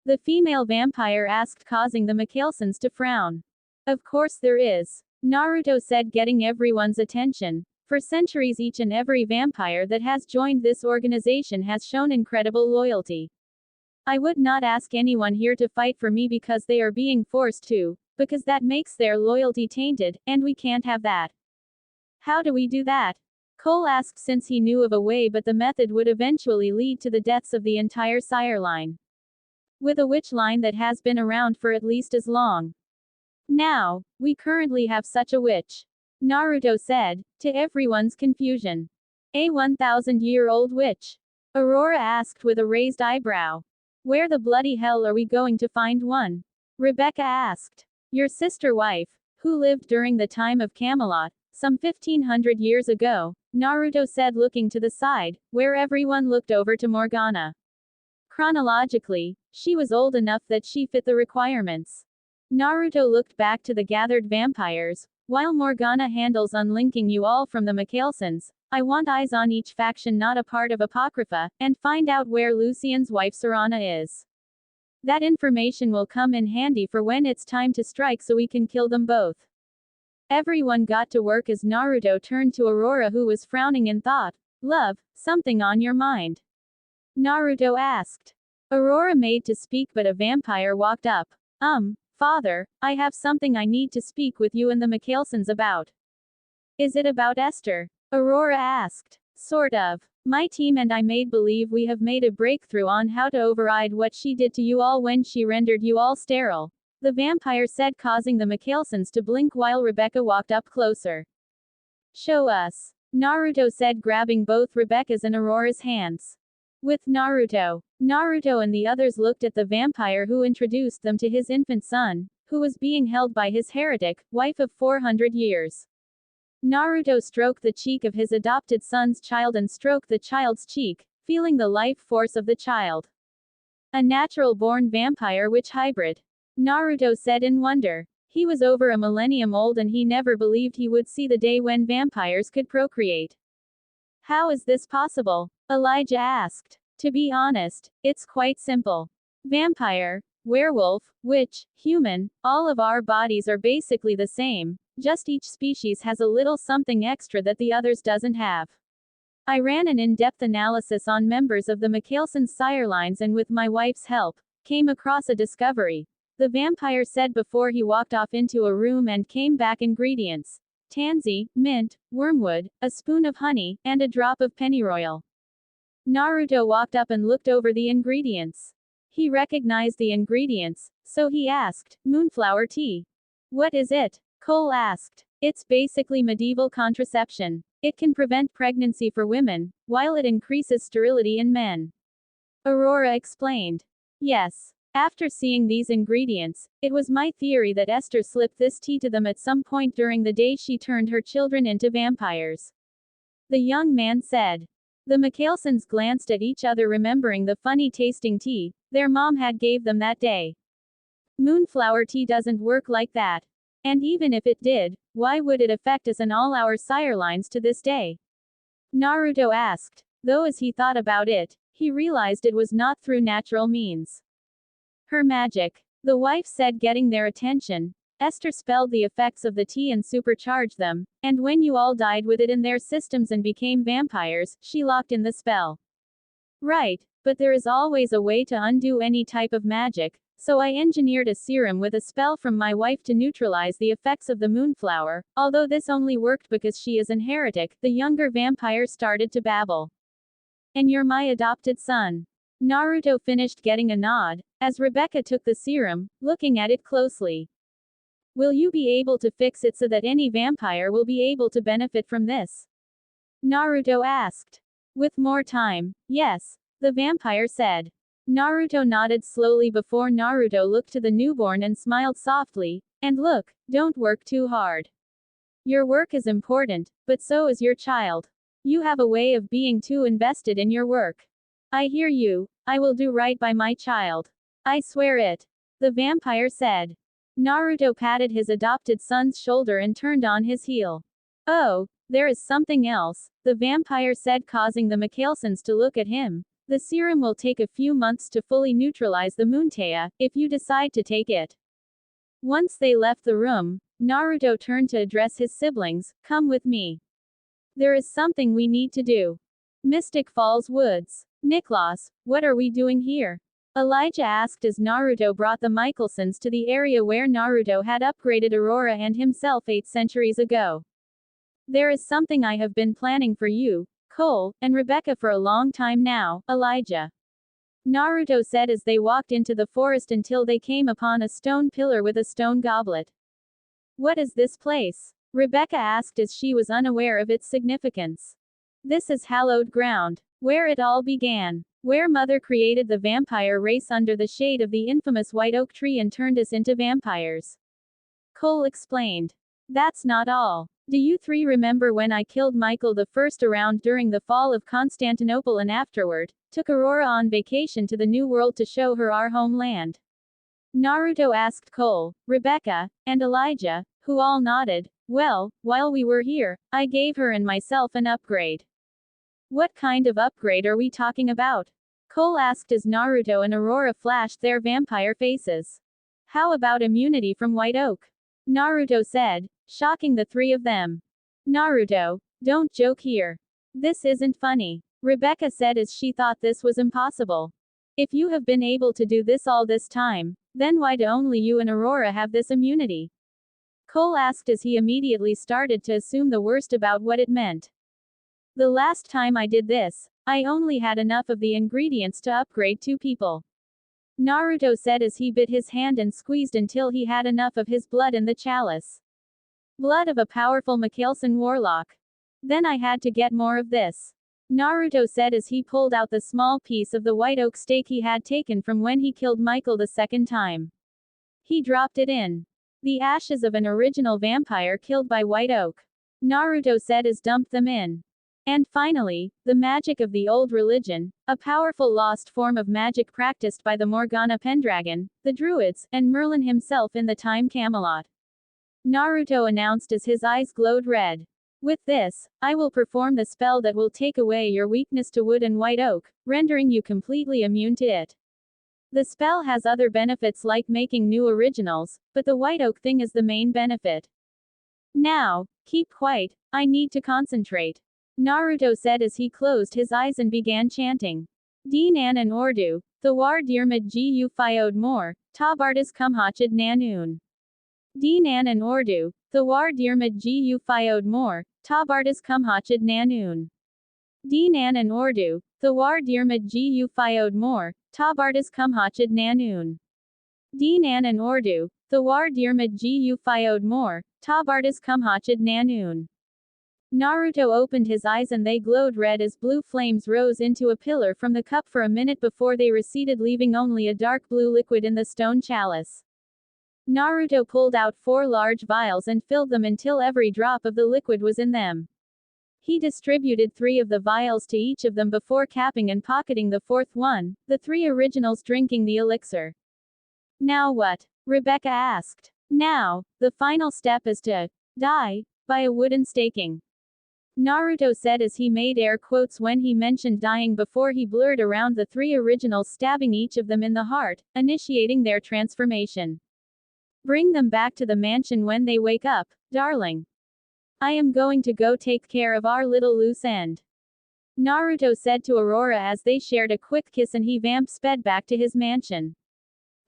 The female vampire asked, causing the Michaelsons to frown. Of course there is, Naruto said, getting everyone's attention. For centuries each and every vampire that has joined this organization has shown incredible loyalty. I would not ask anyone here to fight for me because they are being forced to, because that makes their loyalty tainted, and we can't have that. How do we do that? Cole asked, since he knew of a way, but the method would eventually lead to the deaths of the entire sire line. With a witch line that has been around for at least as long. Now, we currently have such a witch. Naruto said, to everyone's confusion. A 1,000-year-old witch? Aurora asked with a raised eyebrow. Where the bloody hell are we going to find one? Rebecca asked. Your sister wife, who lived during the time of Camelot, some 1,500 years ago, Naruto said, looking to the side, where everyone looked over to Morgana. Chronologically, she was old enough that she fit the requirements. Naruto looked back to the gathered vampires. While Morgana handles unlinking you all from the Michaelsons, I want eyes on each faction not a part of Apocrypha, and find out where Lucian's wife Serana is. That information will come in handy for when it's time to strike, so we can kill them both. Everyone got to work as Naruto turned to Aurora, who was frowning in thought. Love, something on your mind? Naruto asked. Aurora made to speak, but a vampire walked up. Father, I have something I need to speak with you and the Michaelsons about. Is it about Esther? Aurora asked. Sort of. My team and I made believe we have made a breakthrough on how to override what she did to you all when she rendered you all sterile. The vampire said, causing the Michaelsons to blink while Rebecca walked up closer. Show us. Naruto said, grabbing both Rebecca's and Aurora's hands. With Naruto and the others looked at the vampire who introduced them to his infant son, who was being held by his heretic wife of 400 years. Naruto stroked the cheek of his adopted son's child and stroked the child's cheek, feeling the life force of the child. A natural-born vampire witch hybrid. Naruto said in wonder. He was over a millennium old and he never believed he would see the day when vampires could procreate. How is this possible? Elijah asked. To be honest, it's quite simple. Vampire, werewolf, witch, human, all of our bodies are basically the same. Just each species has a little something extra that the others doesn't have. I ran an in-depth analysis on members of the Michaelson's sire lines and with my wife's help, came across a discovery. The vampire said before he walked off into a room and came back. Ingredients: tansy, mint, wormwood, a spoon of honey, and a drop of pennyroyal. Naruto walked up and looked over the ingredients. He recognized the ingredients, so he asked, "Moonflower tea. What is it?" Cole asked. "It's basically medieval contraception. It can prevent pregnancy for women, while it increases sterility in men." Aurora explained. "Yes. After seeing these ingredients, it was my theory that Esther slipped this tea to them at some point during the day she turned her children into vampires," the young man said. The Michaelsons glanced at each other, remembering the funny-tasting tea their mom had gave them that day. "Moonflower tea doesn't work like that. And even if it did, why would it affect us and all our sire lines to this day?" Naruto asked. Though as he thought about it, he realized it was not through natural means. "Her magic," the wife said, getting their attention. "Esther spelled the effects of the tea and supercharged them, and when you all died with it in their systems and became vampires, she locked in the spell." "Right, but there is always a way to undo any type of magic, so I engineered a serum with a spell from my wife to neutralize the effects of the moonflower, although this only worked because she is an heretic," the younger vampire started to babble. "And you're my adopted son." Naruto finished, getting a nod, as Rebecca took the serum, looking at it closely. "Will you be able to fix it so that any vampire will be able to benefit from this?" Naruto asked. "With more time, yes," the vampire said. Naruto nodded slowly before Naruto looked to the newborn and smiled softly. "And look, don't work too hard. Your work is important, but so is your child. You have a way of being too invested in your work. I hear you. I will do right by my child. I swear it," the vampire said. Naruto patted his adopted son's shoulder and turned on his heel. "Oh, there is something else," the vampire said, causing the Michaelsons to look at him. "The serum will take a few months to fully neutralize the Moontea, if you decide to take it." Once they left the room, Naruto turned to address his siblings. "Come with me. There is something we need to do." Mystic Falls Woods. "Niklaus, what are we doing here?" Elijah asked as Naruto brought the Michaelsons to the area where Naruto had upgraded Aurora and himself 8 centuries ago. "There is something I have been planning for you, Cole, and Rebecca for a long time now, Elijah," Naruto said as they walked into the forest until they came upon a stone pillar with a stone goblet. "What is this place?" Rebecca asked as she was unaware of its significance. "This is hallowed ground. Where it all began. Where Mother created the vampire race under the shade of the infamous white oak tree and turned us into vampires," Cole explained. "That's not all. Do you 3 remember when I killed Michael the First around during the fall of Constantinople and afterward, took Aurora on vacation to the New World to show her our homeland?" Naruto asked Cole, Rebecca, and Elijah, who all nodded. "Well, while we were here, I gave her and myself an upgrade." "What kind of upgrade are we talking about?" Cole asked as Naruto and Aurora flashed their vampire faces. "How about immunity from white oak?" Naruto said, shocking the 3 of them. "Naruto, don't joke here. This isn't funny," Rebecca said as she thought this was impossible. "If you have been able to do this all this time, then why do only you and Aurora have this immunity?" Cole asked as he immediately started to assume the worst about what it meant. "The last time I did this, I only had enough of the ingredients to upgrade 2 people," Naruto said as he bit his hand and squeezed until he had enough of his blood in the chalice. "Blood of a powerful Michaelson warlock. Then I had to get more of this," Naruto said as he pulled out the small piece of the white oak stake he had taken from when he killed Michael the second time. He dropped it in. "The ashes of an original vampire killed by white oak," Naruto said as dumped them in. "And finally, the magic of the old religion, a powerful lost form of magic practiced by the Morgana Pendragon, the Druids, and Merlin himself in the time Camelot," Naruto announced as his eyes glowed red. "With this, I will perform the spell that will take away your weakness to wood and white oak, rendering you completely immune to it. The spell has other benefits like making new originals, but the white oak thing is the main benefit." Now, keep quiet, I need to concentrate. Naruto said as he closed his eyes and began chanting. Dinan and Ordu, the war dirmid gu fiod more, tabartis kumhachid nanun. Dinan and Ordu, the war dirmid gu fiod more, tabartis kumhachid nanun. Dinan and Ordu, the war dirmid gu fiod more, tabartis kumhachid nanun. Dinan and Ordu, the war dirmid gu fiod more, tabartis kumhachid nanun. Naruto opened his eyes and they glowed red as blue flames rose into a pillar from the cup for a minute before they receded, leaving only a dark blue liquid in the stone chalice. Naruto pulled out 4 large vials and filled them until every drop of the liquid was in them. He distributed 3 of the vials to each of them before capping and pocketing the 4th one, the 3 originals drinking the elixir. Now what? Rebecca asked. Now, the final step is to die by a wooden staking. Naruto said as he made air quotes when he mentioned dying before he blurred around the 3 originals, stabbing each of them in the heart, initiating their transformation. Bring them back to the mansion when they wake up, darling. I am going to go take care of our little loose end. Naruto said to Aurora as they shared a quick kiss and he sped back to his mansion.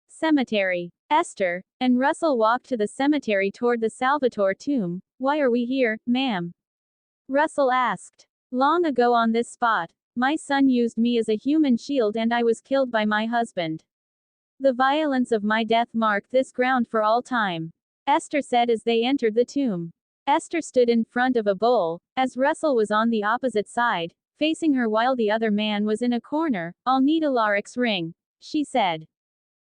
Cemetery. Esther and Russell walked to the cemetery toward the Salvatore tomb. Why are we here, ma'am? Russell asked. Long ago on this spot, my son used me as a human shield and I was killed by my husband. The violence of my death marked this ground for all time. Esther said as they entered the tomb. Esther stood in front of a bowl, as Russell was on the opposite side, facing her while the other man was in a corner. I'll need a Larix ring, she said.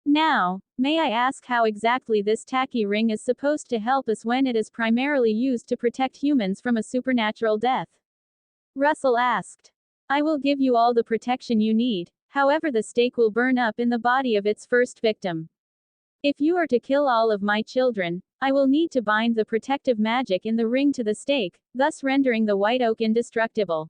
Now, may I ask how exactly this tacky ring is supposed to help us when it is primarily used to protect humans from a supernatural death? Russell asked. I will give you all the protection you need, however the stake will burn up in the body of its first victim. If you are to kill all of my children, I will need to bind the protective magic in the ring to the stake, thus rendering the white oak indestructible.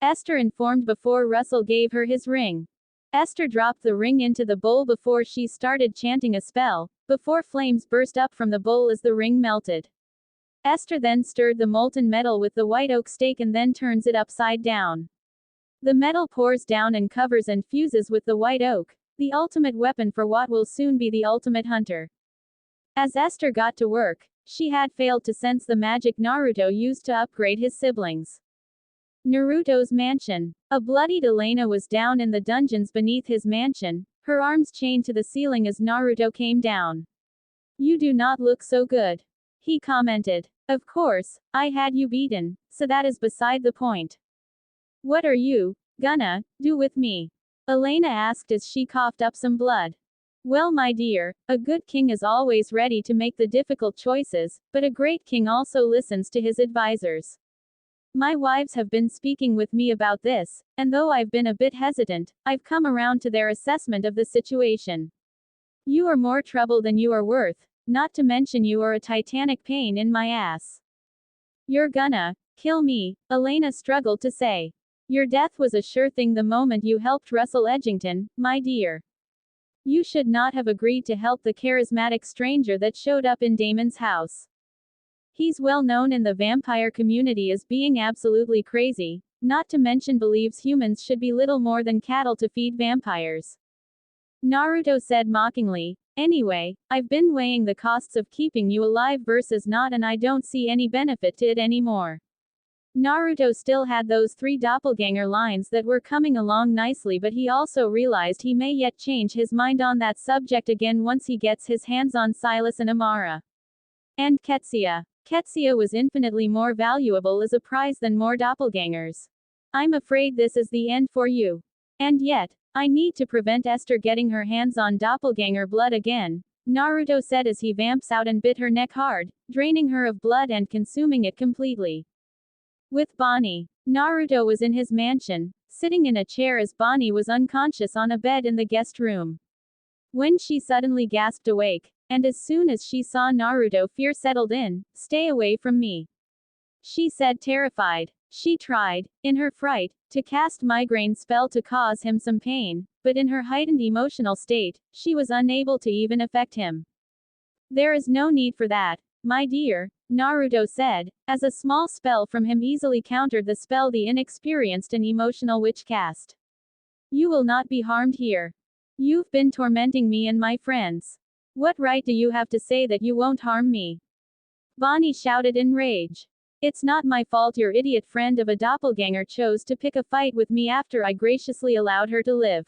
Esther informed before Russell gave her his ring. Esther dropped the ring into the bowl before she started chanting a spell, before flames burst up from the bowl as the ring melted. Esther then stirred the molten metal with the white oak stake and then turns it upside down. The metal pours down and covers and fuses with the white oak, the ultimate weapon for what will soon be the ultimate hunter. As Esther got to work, she had failed to sense the magic Naruto used to upgrade his siblings. Naruto's mansion. A bloodied Elena was down in the dungeons beneath his mansion, her arms chained to the ceiling as Naruto came down. You do not look so good, he commented. Of course, I had you beaten, so that is beside the point. What are you gonna do with me? Elena asked as she coughed up some blood. Well, my dear, a good king is always ready to make the difficult choices, but a great king also listens to his advisors. My wives have been speaking with me about this, and though I've been a bit hesitant, I've come around to their assessment of the situation. You are more trouble than you are worth, not to mention you are a titanic pain in my ass. You're gonna kill me, Elena struggled to say. Your death was a sure thing the moment you helped Russell Edgington, my dear. You should not have agreed to help the charismatic stranger that showed up in Damon's house. He's well known in the vampire community as being absolutely crazy, not to mention believes humans should be little more than cattle to feed vampires. Naruto said mockingly, anyway, I've been weighing the costs of keeping you alive versus not and I don't see any benefit to it anymore. Naruto still had those 3 doppelganger lines that were coming along nicely, but he also realized he may yet change his mind on that subject again once he gets his hands on Silas and Amara. And Ketsia. Ketsia was infinitely more valuable as a prize than more doppelgangers. I'm afraid this is the end for you. And yet, I need to prevent Esther getting her hands on doppelganger blood again, Naruto said as he vamps out and bit her neck hard, draining her of blood and consuming it completely. With Bonnie, Naruto was in his mansion, sitting in a chair as Bonnie was unconscious on a bed in the guest room. When she suddenly gasped awake, and as soon as she saw Naruto, fear settled in. Stay away from me, she said, terrified. She tried, in her fright, to cast migraine spell to cause him some pain, but in her heightened emotional state, she was unable to even affect him. There is no need for that, my dear, Naruto said, as a small spell from him easily countered the spell the inexperienced and emotional witch cast. You will not be harmed here. You've been tormenting me and my friends. What right do you have to say that you won't harm me? Bonnie shouted in rage. It's not my fault your idiot friend of a doppelganger chose to pick a fight with me after I graciously allowed her to live.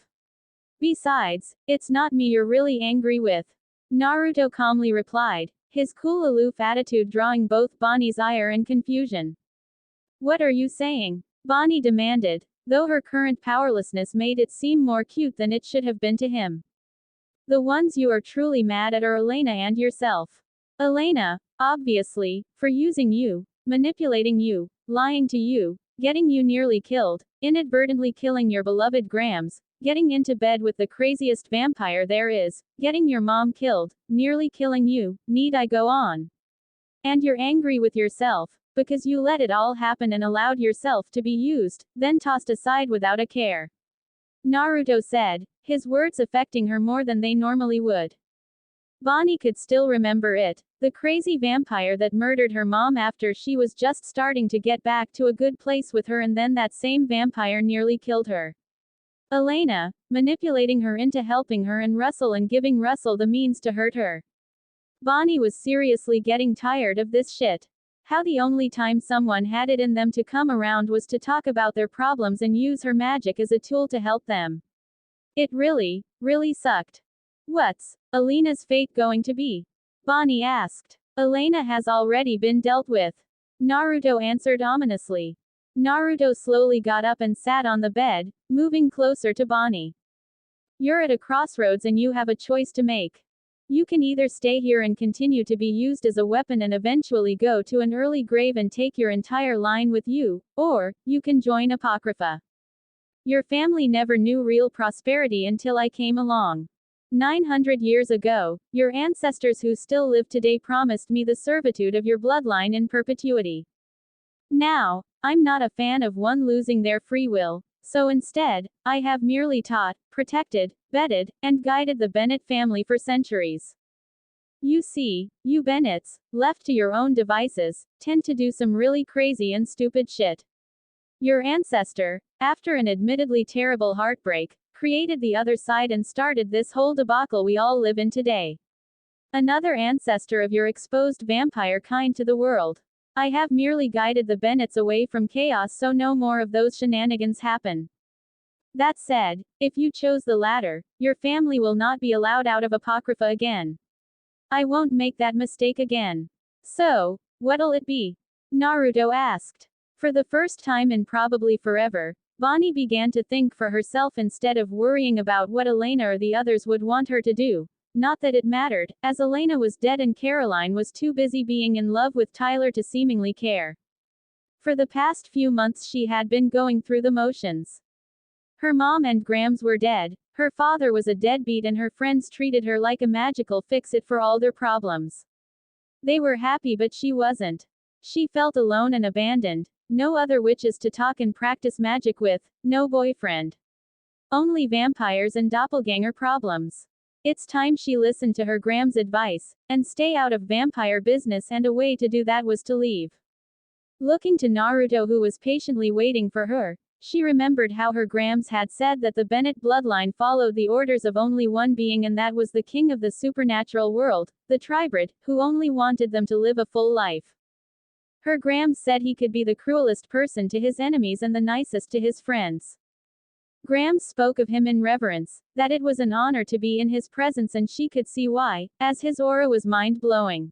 Besides, it's not me you're really angry with. Naruto calmly replied, his cool aloof attitude drawing both Bonnie's ire and confusion. What are you saying? Bonnie demanded, though her current powerlessness made it seem more cute than it should have been to him. The ones you are truly mad at are Elena and yourself. Elena, obviously, for using you, manipulating you, lying to you, getting you nearly killed, inadvertently killing your beloved Grams, getting into bed with the craziest vampire there is, getting your mom killed, nearly killing you, need I go on? And you're angry with yourself, because you let it all happen and allowed yourself to be used, then tossed aside without a care. Naruto said, his words affecting her more than they normally would. Bonnie could still remember it, the crazy vampire that murdered her mom after she was just starting to get back to a good place with her, and then that same vampire nearly killed her. Elena, manipulating her into helping her and Russell and giving Russell the means to hurt her. Bonnie was seriously getting tired of this shit. How the only time someone had it in them to come around was to talk about their problems and use her magic as a tool to help them. It really, really sucked. What's Elena's fate going to be? Bonnie asked. Elena has already been dealt with. Naruto answered ominously. Naruto slowly got up and sat on the bed, moving closer to Bonnie. You're at a crossroads and you have a choice to make. You can either stay here and continue to be used as a weapon and eventually go to an early grave and take your entire line with you, or you can join Apocrypha. Your family never knew real prosperity until I came along. 900 years ago, your ancestors who still live today promised me the servitude of your bloodline in perpetuity. Now, I'm not a fan of one losing their free will, so instead, I have merely taught, protected, vetted, and guided the Bennett family for centuries. You see, you Bennetts, left to your own devices, tend to do some really crazy and stupid shit. Your ancestor, after an admittedly terrible heartbreak, created the other side and started this whole debacle we all live in today. Another ancestor of your exposed vampire kind to the world. I have merely guided the Bennetts away from chaos so no more of those shenanigans happen. That said, if you chose the latter, your family will not be allowed out of Apocrypha again. I won't make that mistake again. So, what'll it be? Naruto asked. For the first time in probably forever, Bonnie began to think for herself instead of worrying about what Elena or the others would want her to do. Not that it mattered, as Elena was dead and Caroline was too busy being in love with Tyler to seemingly care. For the past few months she had been going through the motions. Her mom and Grams were dead, her father was a deadbeat, and her friends treated her like a magical fix-it for all their problems. They were happy but she wasn't. She felt alone and abandoned. No other witches to talk and practice magic with, no boyfriend. Only vampires and doppelganger problems. It's time she listened to her Grams' advice, and stay out of vampire business, and a way to do that was to leave. Looking to Naruto, who was patiently waiting for her, she remembered how her Grams had said that the Bennett bloodline followed the orders of only one being, and that was the king of the supernatural world, the Tribrid, who only wanted them to live a full life. Her Grams said he could be the cruelest person to his enemies and the nicest to his friends. Grams spoke of him in reverence, that it was an honor to be in his presence, and she could see why, as his aura was mind-blowing.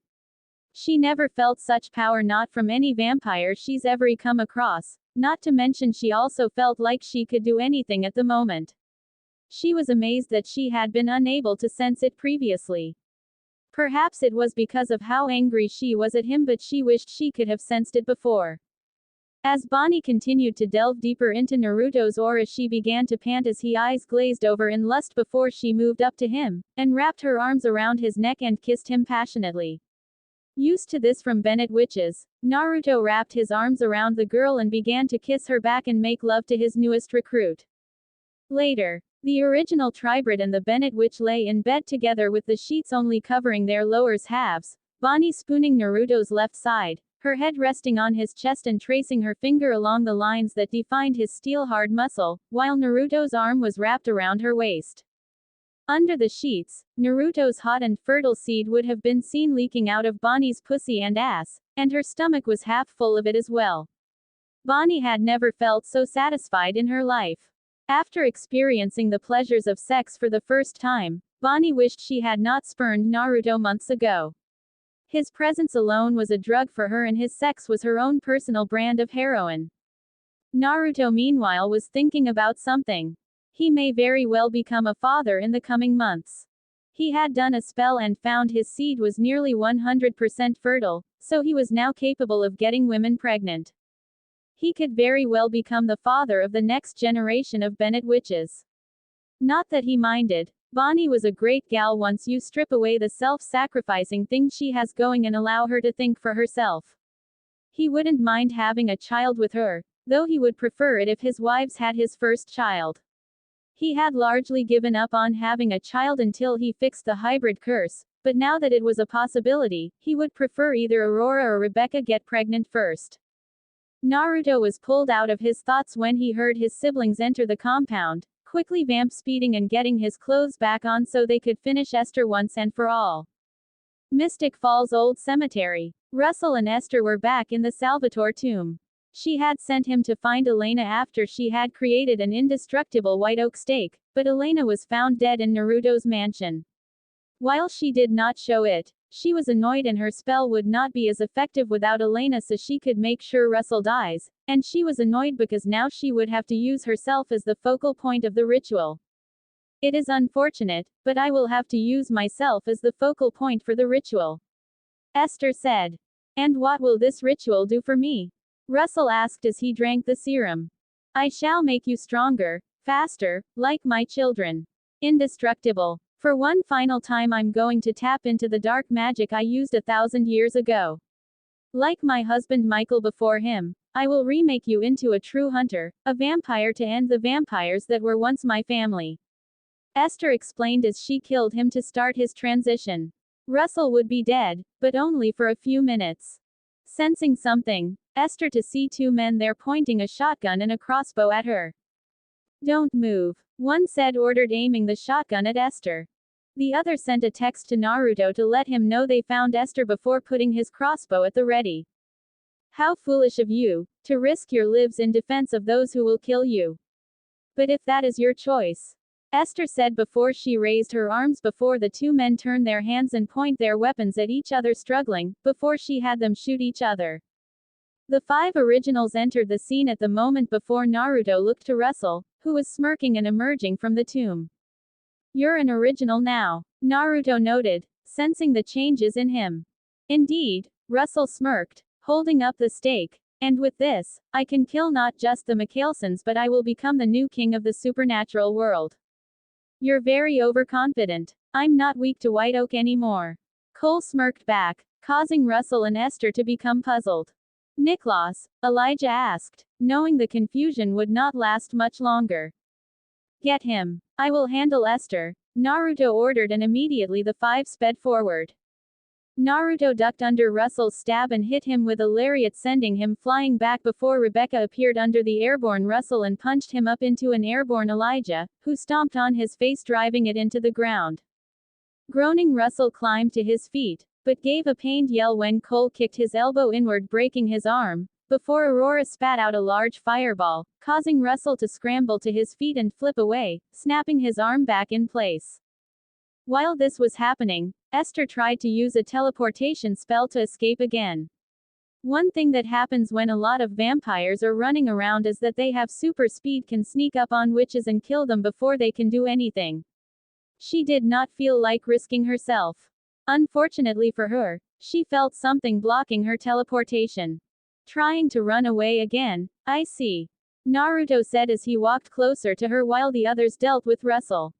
She never felt such power, not from any vampire she's ever come across, not to mention she also felt like she could do anything at the moment. She was amazed that she had been unable to sense it previously. Perhaps it was because of how angry she was at him, but she wished she could have sensed it before. As Bonnie continued to delve deeper into Naruto's aura, she began to pant as his eyes glazed over in lust before she moved up to him, and wrapped her arms around his neck and kissed him passionately. Used to this from Bennett witches, Naruto wrapped his arms around the girl and began to kiss her back and make love to his newest recruit. Later, the original Tribrid and the Bennett witch lay in bed together with the sheets only covering their lower halves, Bonnie spooning Naruto's left side, her head resting on his chest and tracing her finger along the lines that defined his steel-hard muscle, while Naruto's arm was wrapped around her waist. Under the sheets, Naruto's hot and fertile seed would have been seen leaking out of Bonnie's pussy and ass, and her stomach was half full of it as well. Bonnie had never felt so satisfied in her life. After experiencing the pleasures of sex for the first time, Bonnie wished she had not spurned Naruto months ago. His presence alone was a drug for her and his sex was her own personal brand of heroin. Naruto meanwhile was thinking about something. He may very well become a father in the coming months. He had done a spell and found his seed was nearly 100% fertile, so he was now capable of getting women pregnant. He could very well become the father of the next generation of Bennett witches. Not that he minded. Bonnie was a great gal once you strip away the self-sacrificing thing she has going and allow her to think for herself. He wouldn't mind having a child with her, though he would prefer it if his wives had his first child. He had largely given up on having a child until he fixed the hybrid curse, but now that it was a possibility, he would prefer either Aurora or Rebecca get pregnant first. Naruto was pulled out of his thoughts when he heard his siblings enter the compound, quickly vamp speeding and getting his clothes back on so they could finish Esther once and for all. Mystic Falls Old Cemetery. Russell and Esther were back in the Salvatore tomb. She had sent him to find Elena after she had created an indestructible white oak stake, but Elena was found dead in Naruto's mansion. While she did not show it, she was annoyed and her spell would not be as effective without Elena, so she could make sure Russell dies, and she was annoyed because now she would have to use herself as the focal point of the ritual. It is unfortunate, but I will have to use myself as the focal point for the ritual. Esther said. And what will this ritual do for me? Russell asked as he drank the serum. I shall make you stronger, faster, like my children. Indestructible. For one final time I'm going to tap into the dark magic I used 1,000 years ago. Like my husband Michael before him, I will remake you into a true hunter, a vampire to end the vampires that were once my family. Esther explained as she killed him to start his transition. Russell would be dead, but only for a few minutes. Sensing something, Esther to see two men there pointing a shotgun and a crossbow at her. Don't move, one said, ordered, aiming the shotgun at Esther. The other sent a text to Naruto to let him know they found Esther before putting his crossbow at the ready. How foolish of you, to risk your lives in defense of those who will kill you. But if that is your choice, Esther said before she raised her arms before the two men turned their hands and point their weapons at each other, struggling, before she had them shoot each other. The 5 originals entered the scene at the moment before Naruto looked to Russell, who was smirking and emerging from the tomb. You're an original now, Naruto noted, sensing the changes in him. Indeed, Russell smirked, holding up the stake. And with this, I can kill not just the Michaelsons, but I will become the new king of the supernatural world. You're very overconfident. I'm not weak to white oak anymore. Cole smirked back, causing Russell and Esther to become puzzled. Niklaus, Elijah asked, knowing the confusion would not last much longer. Get him. I will handle Esther, Naruto ordered, and immediately the 5 sped forward. Naruto ducked under Russell's stab and hit him with a lariat, sending him flying back before Rebecca appeared under the airborne Russell and punched him up into an airborne Elijah, who stomped on his face, driving it into the ground. Groaning, Russell climbed to his feet, but gave a pained yell when Cole kicked his elbow inward, breaking his arm, before Aurora spat out a large fireball, causing Russell to scramble to his feet and flip away, snapping his arm back in place. While this was happening, Esther tried to use a teleportation spell to escape again. One thing that happens when a lot of vampires are running around is that they have super speed, can sneak up on witches and kill them before they can do anything. She did not feel like risking herself. Unfortunately for her, she felt something blocking her teleportation. Trying to run away again, I see. Naruto said as he walked closer to her while the others dealt with Russell.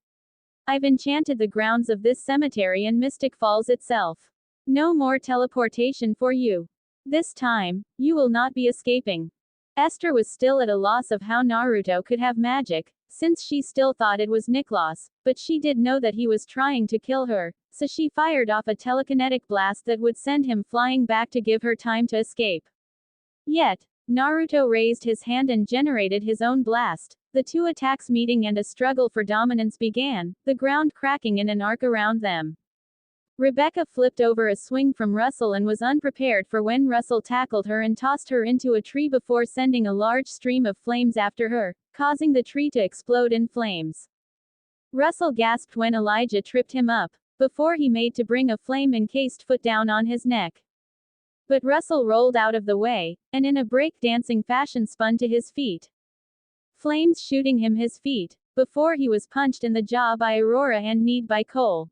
I've enchanted the grounds of this cemetery and Mystic Falls itself. No more teleportation for you. This time, you will not be escaping. Esther was still at a loss of how Naruto could have magic, since she still thought it was Niklaus, but she did know that he was trying to kill her, so she fired off a telekinetic blast that would send him flying back to give her time to escape. Yet, Naruto raised his hand and generated his own blast. The two attacks meeting and a struggle for dominance began, the ground cracking in an arc around them. Rebecca flipped over a swing from Russell and was unprepared for when Russell tackled her and tossed her into a tree before sending a large stream of flames after her, causing the tree to explode in flames. Russell gasped when Elijah tripped him up, before he made to bring a flame-encased foot down on his neck. But Russell rolled out of the way, and in a break-dancing fashion spun to his feet, flames shooting him his feet, before he was punched in the jaw by Aurora and kneed by Cole.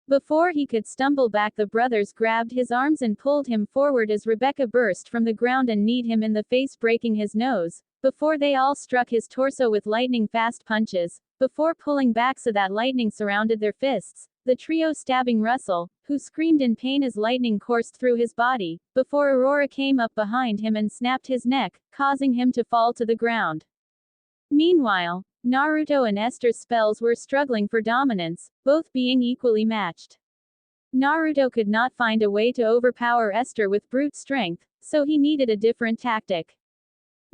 Before he could stumble back, the brothers grabbed his arms and pulled him forward as Rebecca burst from the ground and kneed him in the face, breaking his nose, before they all struck his torso with lightning-fast punches, before pulling back so that lightning surrounded their fists, the trio stabbing Russell, who screamed in pain as lightning coursed through his body, before Aurora came up behind him and snapped his neck, causing him to fall to the ground. Meanwhile, Naruto and Esther's spells were struggling for dominance, both being equally matched. Naruto could not find a way to overpower Esther with brute strength, so he needed a different tactic.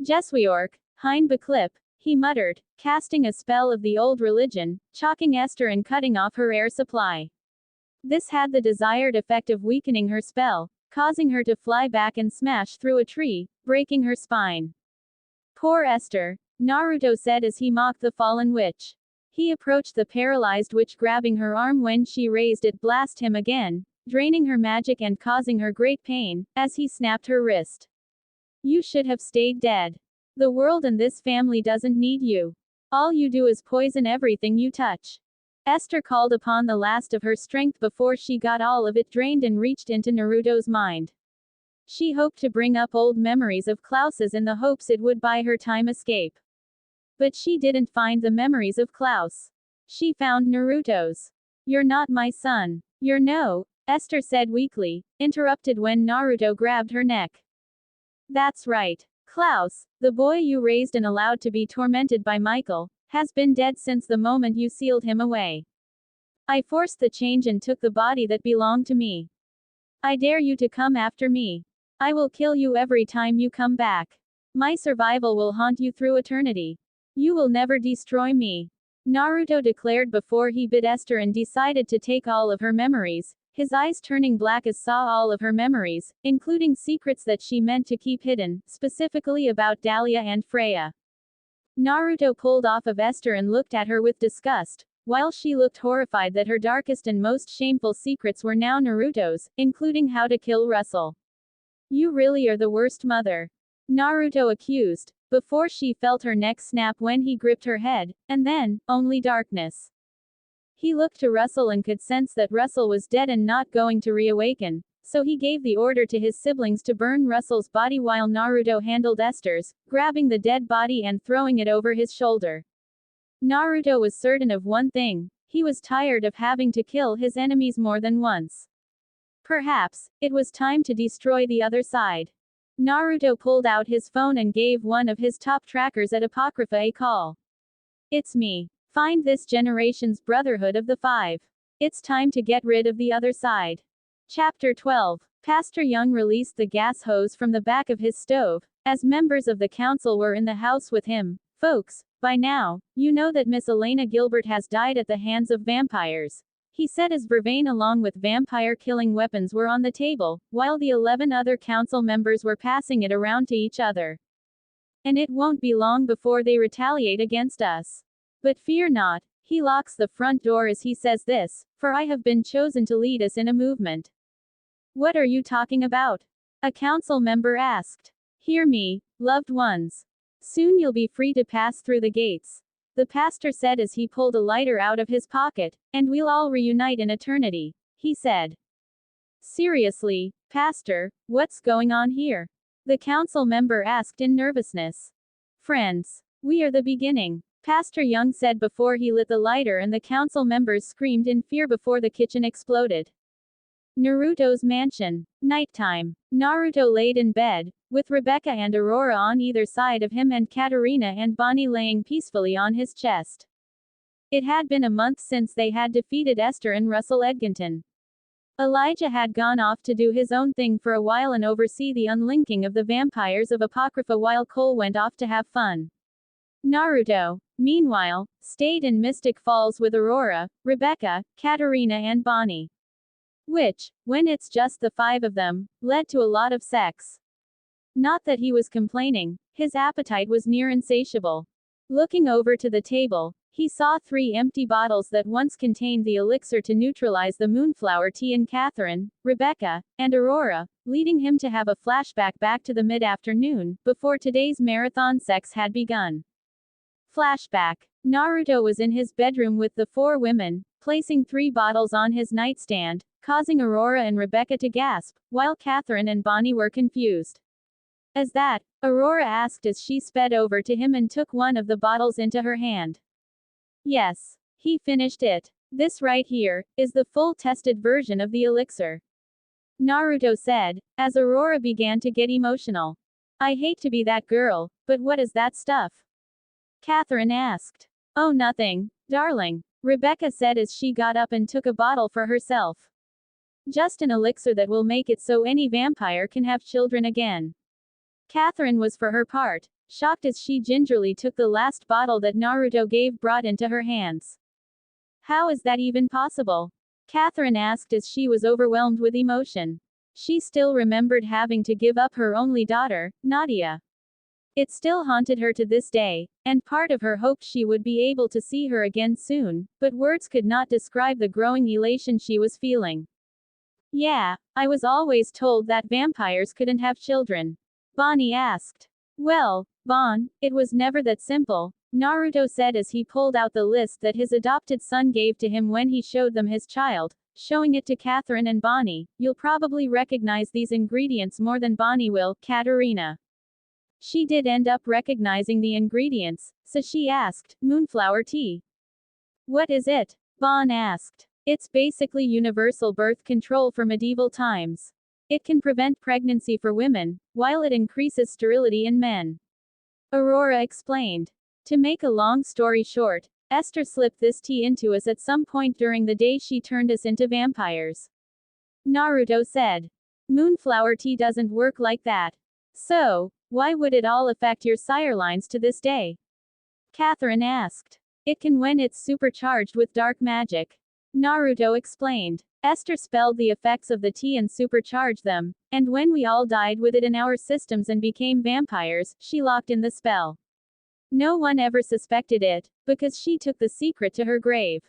Jeswiork, hein beklip, he muttered, casting a spell of the old religion, chalking Esther and cutting off her air supply. This had the desired effect of weakening her spell, causing her to fly back and smash through a tree, breaking her spine. Poor Esther, Naruto said as he mocked the fallen witch. He approached the paralyzed witch, grabbing her arm when she raised it, blast him again, draining her magic and causing her great pain, as he snapped her wrist. You should have stayed dead. The world and this family doesn't need you. All you do is poison everything you touch. Esther called upon the last of her strength before she got all of it drained and reached into Naruto's mind. She hoped to bring up old memories of Klaus's in the hopes it would buy her time escape. But she didn't find the memories of Klaus. She found Naruto's. You're not my son. You're no, Esther said weakly, interrupted when Naruto grabbed her neck. That's right. Klaus, the boy you raised and allowed to be tormented by Michael, has been dead since the moment you sealed him away. I forced the change and took the body that belonged to me. I dare you to come after me. I will kill you every time you come back. My survival will haunt you through eternity. You will never destroy me. Naruto declared before he bit Esther and decided to take all of her memories, his eyes turning black as saw all of her memories, including secrets that she meant to keep hidden, specifically about Dahlia and Freya. Naruto pulled off of Esther and looked at her with disgust, while she looked horrified that her darkest and most shameful secrets were now Naruto's, including how to kill Russell. You really are the worst mother. Naruto accused, before she felt her neck snap when he gripped her head, and then, only darkness. He looked to Russell and could sense that Russell was dead and not going to reawaken, so he gave the order to his siblings to burn Russell's body while Naruto handled Esther's, grabbing the dead body and throwing it over his shoulder. Naruto was certain of one thing: he was tired of having to kill his enemies more than once. Perhaps, it was time to destroy the other side. Naruto pulled out his phone and gave one of his top trackers at Apocrypha a call. It's me. Find this generation's Brotherhood of the Five. It's time to get rid of the other side. Chapter 12. Pastor Young released the gas hose from the back of his stove, as members of the council were in the house with him. Folks, by now, you know that Miss Elena Gilbert has died at the hands of vampires, he said as vervain along with vampire-killing weapons were on the table, while the 11 other council members were passing it around to each other. And it won't be long before they retaliate against us. But fear not, he locks the front door as he says this, for I have been chosen to lead us in a movement. What are you talking about? A council member asked. Hear me, loved ones. Soon you'll be free to pass through the gates, the pastor said as he pulled a lighter out of his pocket, and we'll all reunite in eternity, he said. Seriously, Pastor, what's going on here? The council member asked in nervousness. Friends, we are the beginning, Pastor Young said before he lit the lighter, and the council members screamed in fear before the kitchen exploded. Naruto's mansion. Nighttime. Naruto laid in bed, with Rebecca and Aurora on either side of him and Katerina and Bonnie laying peacefully on his chest. It had been a month since they had defeated Esther and Russell Edgington. Elijah had gone off to do his own thing for a while and oversee the unlinking of the vampires of Apocrypha while Cole went off to have fun. Naruto, meanwhile, stayed in Mystic Falls with Aurora, Rebecca, Katerina and Bonnie. Which, when it's just the 5 of them, led to a lot of sex. Not that he was complaining, his appetite was near insatiable. Looking over to the table, he saw 3 empty bottles that once contained the elixir to neutralize the moonflower tea in Catherine, Rebecca, and Aurora, leading him to have a flashback back to the mid-afternoon, before today's marathon sex had begun. Flashback. Naruto was in his bedroom with the 4 women, placing 3 bottles on his nightstand, causing Aurora and Rebecca to gasp, while Catherine and Bonnie were confused. As that, Aurora asked as she sped over to him and took one of the bottles into her hand. Yes. He finished it. This right here, is the full tested version of the elixir. Naruto said, as Aurora began to get emotional. I hate to be that girl, but what is that stuff? Catherine asked. Oh, nothing, darling, Rebecca said as she got up and took a bottle for herself. Just an elixir that will make it so any vampire can have children again. Catherine was for her part shocked as she gingerly took the last bottle that Naruto brought into her hands. How is that even possible? Catherine asked as she was overwhelmed with emotion. She still remembered having to give up her only daughter, Nadia. It still haunted her to this day, and part of her hoped she would be able to see her again soon, but words could not describe the growing elation she was feeling. Yeah, I was always told that vampires couldn't have children. Bonnie asked. Well, Bon, it was never that simple, Naruto said as he pulled out the list that his adopted son gave to him when he showed them his child, showing it to Catherine and Bonnie. You'll probably recognize these ingredients more than Bonnie will, Katerina. She did end up recognizing the ingredients, so she asked, moonflower tea. What is it? Bon asked. It's basically universal birth control for medieval times. It can prevent pregnancy for women, while it increases sterility in men. Aurora explained. To make a long story short, Esther slipped this tea into us at some point during the day she turned us into vampires. Naruto said. Moonflower tea doesn't work like that. So, why would it all affect your sire lines to this day? Catherine asked. It can when it's supercharged with dark magic. Naruto explained. Esther spelled the effects of the tea and supercharged them, and when we all died with it in our systems and became vampires, she locked in the spell. No one ever suspected it, because she took the secret to her grave.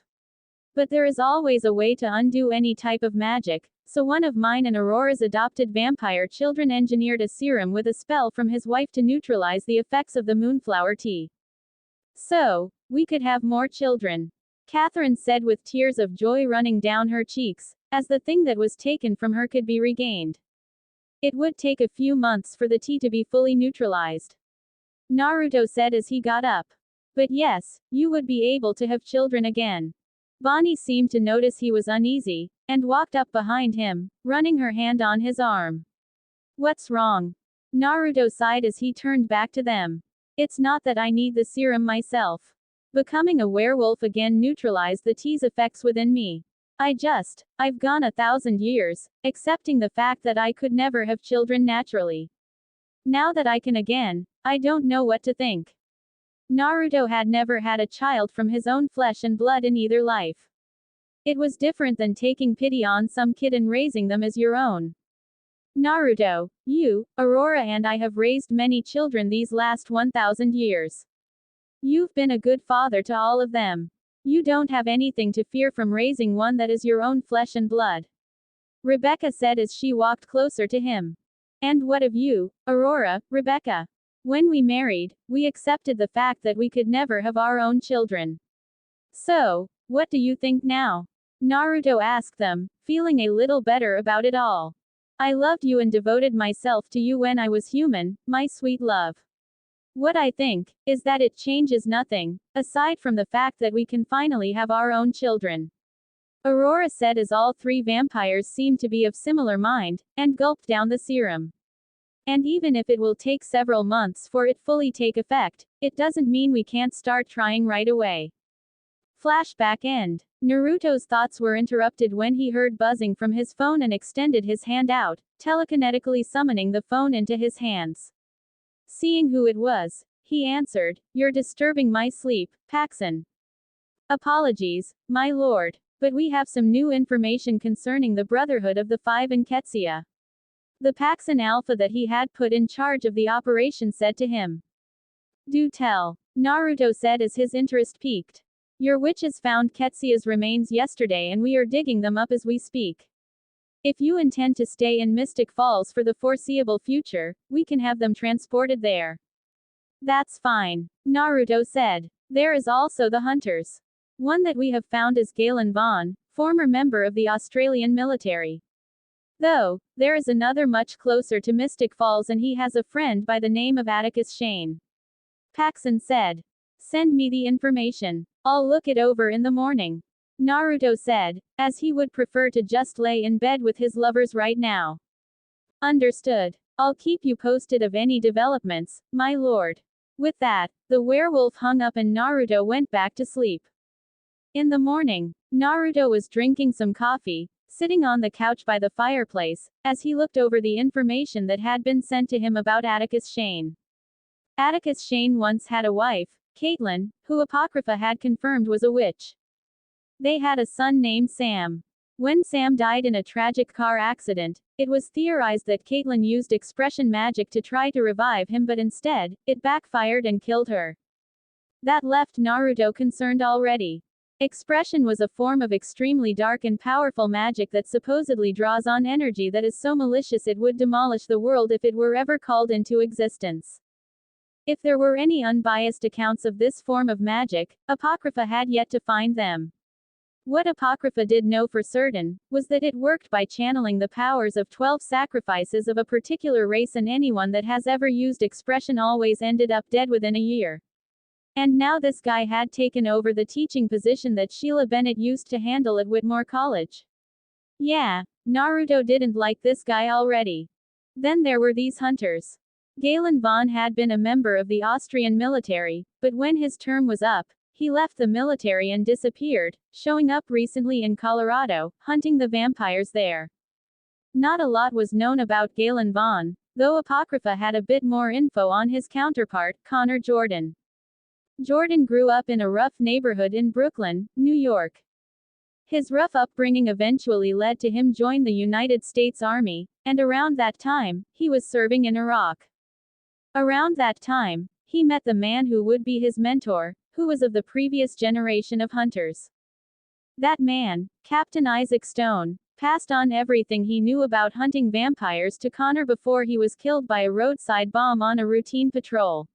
But there is always a way to undo any type of magic, so one of mine and Aurora's adopted vampire children engineered a serum with a spell from his wife to neutralize the effects of the moonflower tea. So, we could have more children. Catherine said with tears of joy running down her cheeks, as the thing that was taken from her could be regained. It would take a few months for the tea to be fully neutralized. Naruto said as he got up. But yes, you would be able to have children again. Bonnie seemed to notice he was uneasy, and walked up behind him, running her hand on his arm. What's wrong? Naruto sighed as he turned back to them. It's not that I need the serum myself. Becoming a werewolf again neutralized the tea's effects within me. I've gone 1,000 years, accepting the fact that I could never have children naturally. Now that I can again, I don't know what to think. Naruto had never had a child from his own flesh and blood in either life. It was different than taking pity on some kid and raising them as your own. Naruto, you, Aurora and I have raised many children these last 1,000 years. You've been a good father to all of them. You don't have anything to fear from raising one that is your own flesh and blood. Rebecca said as she walked closer to him. And what of you, Aurora, Rebecca? When we married, we accepted the fact that we could never have our own children. So, what do you think now? Naruto asked them, feeling a little better about it all. I loved you and devoted myself to you when I was human, my sweet love. What I think, is that it changes nothing, aside from the fact that we can finally have our own children. Aurora said as all 3 vampires seemed to be of similar mind, and gulped down the serum. And even if it will take several months for it fully take effect, it doesn't mean we can't start trying right away. Flashback end. Naruto's thoughts were interrupted when he heard buzzing from his phone and extended his hand out, telekinetically summoning the phone into his hands. Seeing who it was, he answered, "You're disturbing my sleep, Paxson." "Apologies, my lord, but we have some new information concerning the Brotherhood of the Five in Ketsia." The Paxson Alpha that he had put in charge of the operation said to him. "Do tell," Naruto said as his interest peaked. "Your witches found Ketsia's remains yesterday and we are digging them up as we speak. If you intend to stay in Mystic Falls for the foreseeable future, we can have them transported there." "That's fine," Naruto said. "There is also the hunters. One that we have found is Galen Vaughn, former member of the Australian military. Though, there is another much closer to Mystic Falls and he has a friend by the name of Atticus Shane," Paxson said. "Send me the information. I'll look it over in the morning," Naruto said, as he would prefer to just lay in bed with his lovers right now. "Understood. I'll keep you posted of any developments, my lord." With that, the werewolf hung up and Naruto went back to sleep. In the morning, Naruto was drinking some coffee, sitting on the couch by the fireplace, as he looked over the information that had been sent to him about Atticus Shane. Atticus Shane once had a wife, Caitlin, who Apocrypha had confirmed was a witch. They had a son named Sam. When Sam died in a tragic car accident, it was theorized that Caitlin used expression magic to try to revive him, but instead, it backfired and killed her. That left Naruto concerned already. Expression was a form of extremely dark and powerful magic that supposedly draws on energy that is so malicious it would demolish the world if it were ever called into existence. If there were any unbiased accounts of this form of magic, Apocrypha had yet to find them. What Apocrypha did know for certain, was that it worked by channeling the powers of 12 sacrifices of a particular race, and anyone that has ever used expression always ended up dead within a year. And now this guy had taken over the teaching position that Sheila Bennett used to handle at Whitmore College. Yeah, Naruto didn't like this guy already. Then there were these hunters. Galen Vaughn had been a member of the Austrian military, but when his term was up, he left the military and disappeared, showing up recently in Colorado, hunting the vampires there. Not a lot was known about Galen Vaughn, though Apocrypha had a bit more info on his counterpart, Connor Jordan. Jordan grew up in a rough neighborhood in Brooklyn, New York. His rough upbringing eventually led to him join the United States Army, and around that time, he was serving in Iraq. Around that time, he met the man who would be his mentor, who was of the previous generation of hunters. That man, Captain Isaac Stone, passed on everything he knew about hunting vampires to Connor before he was killed by a roadside bomb on a routine patrol.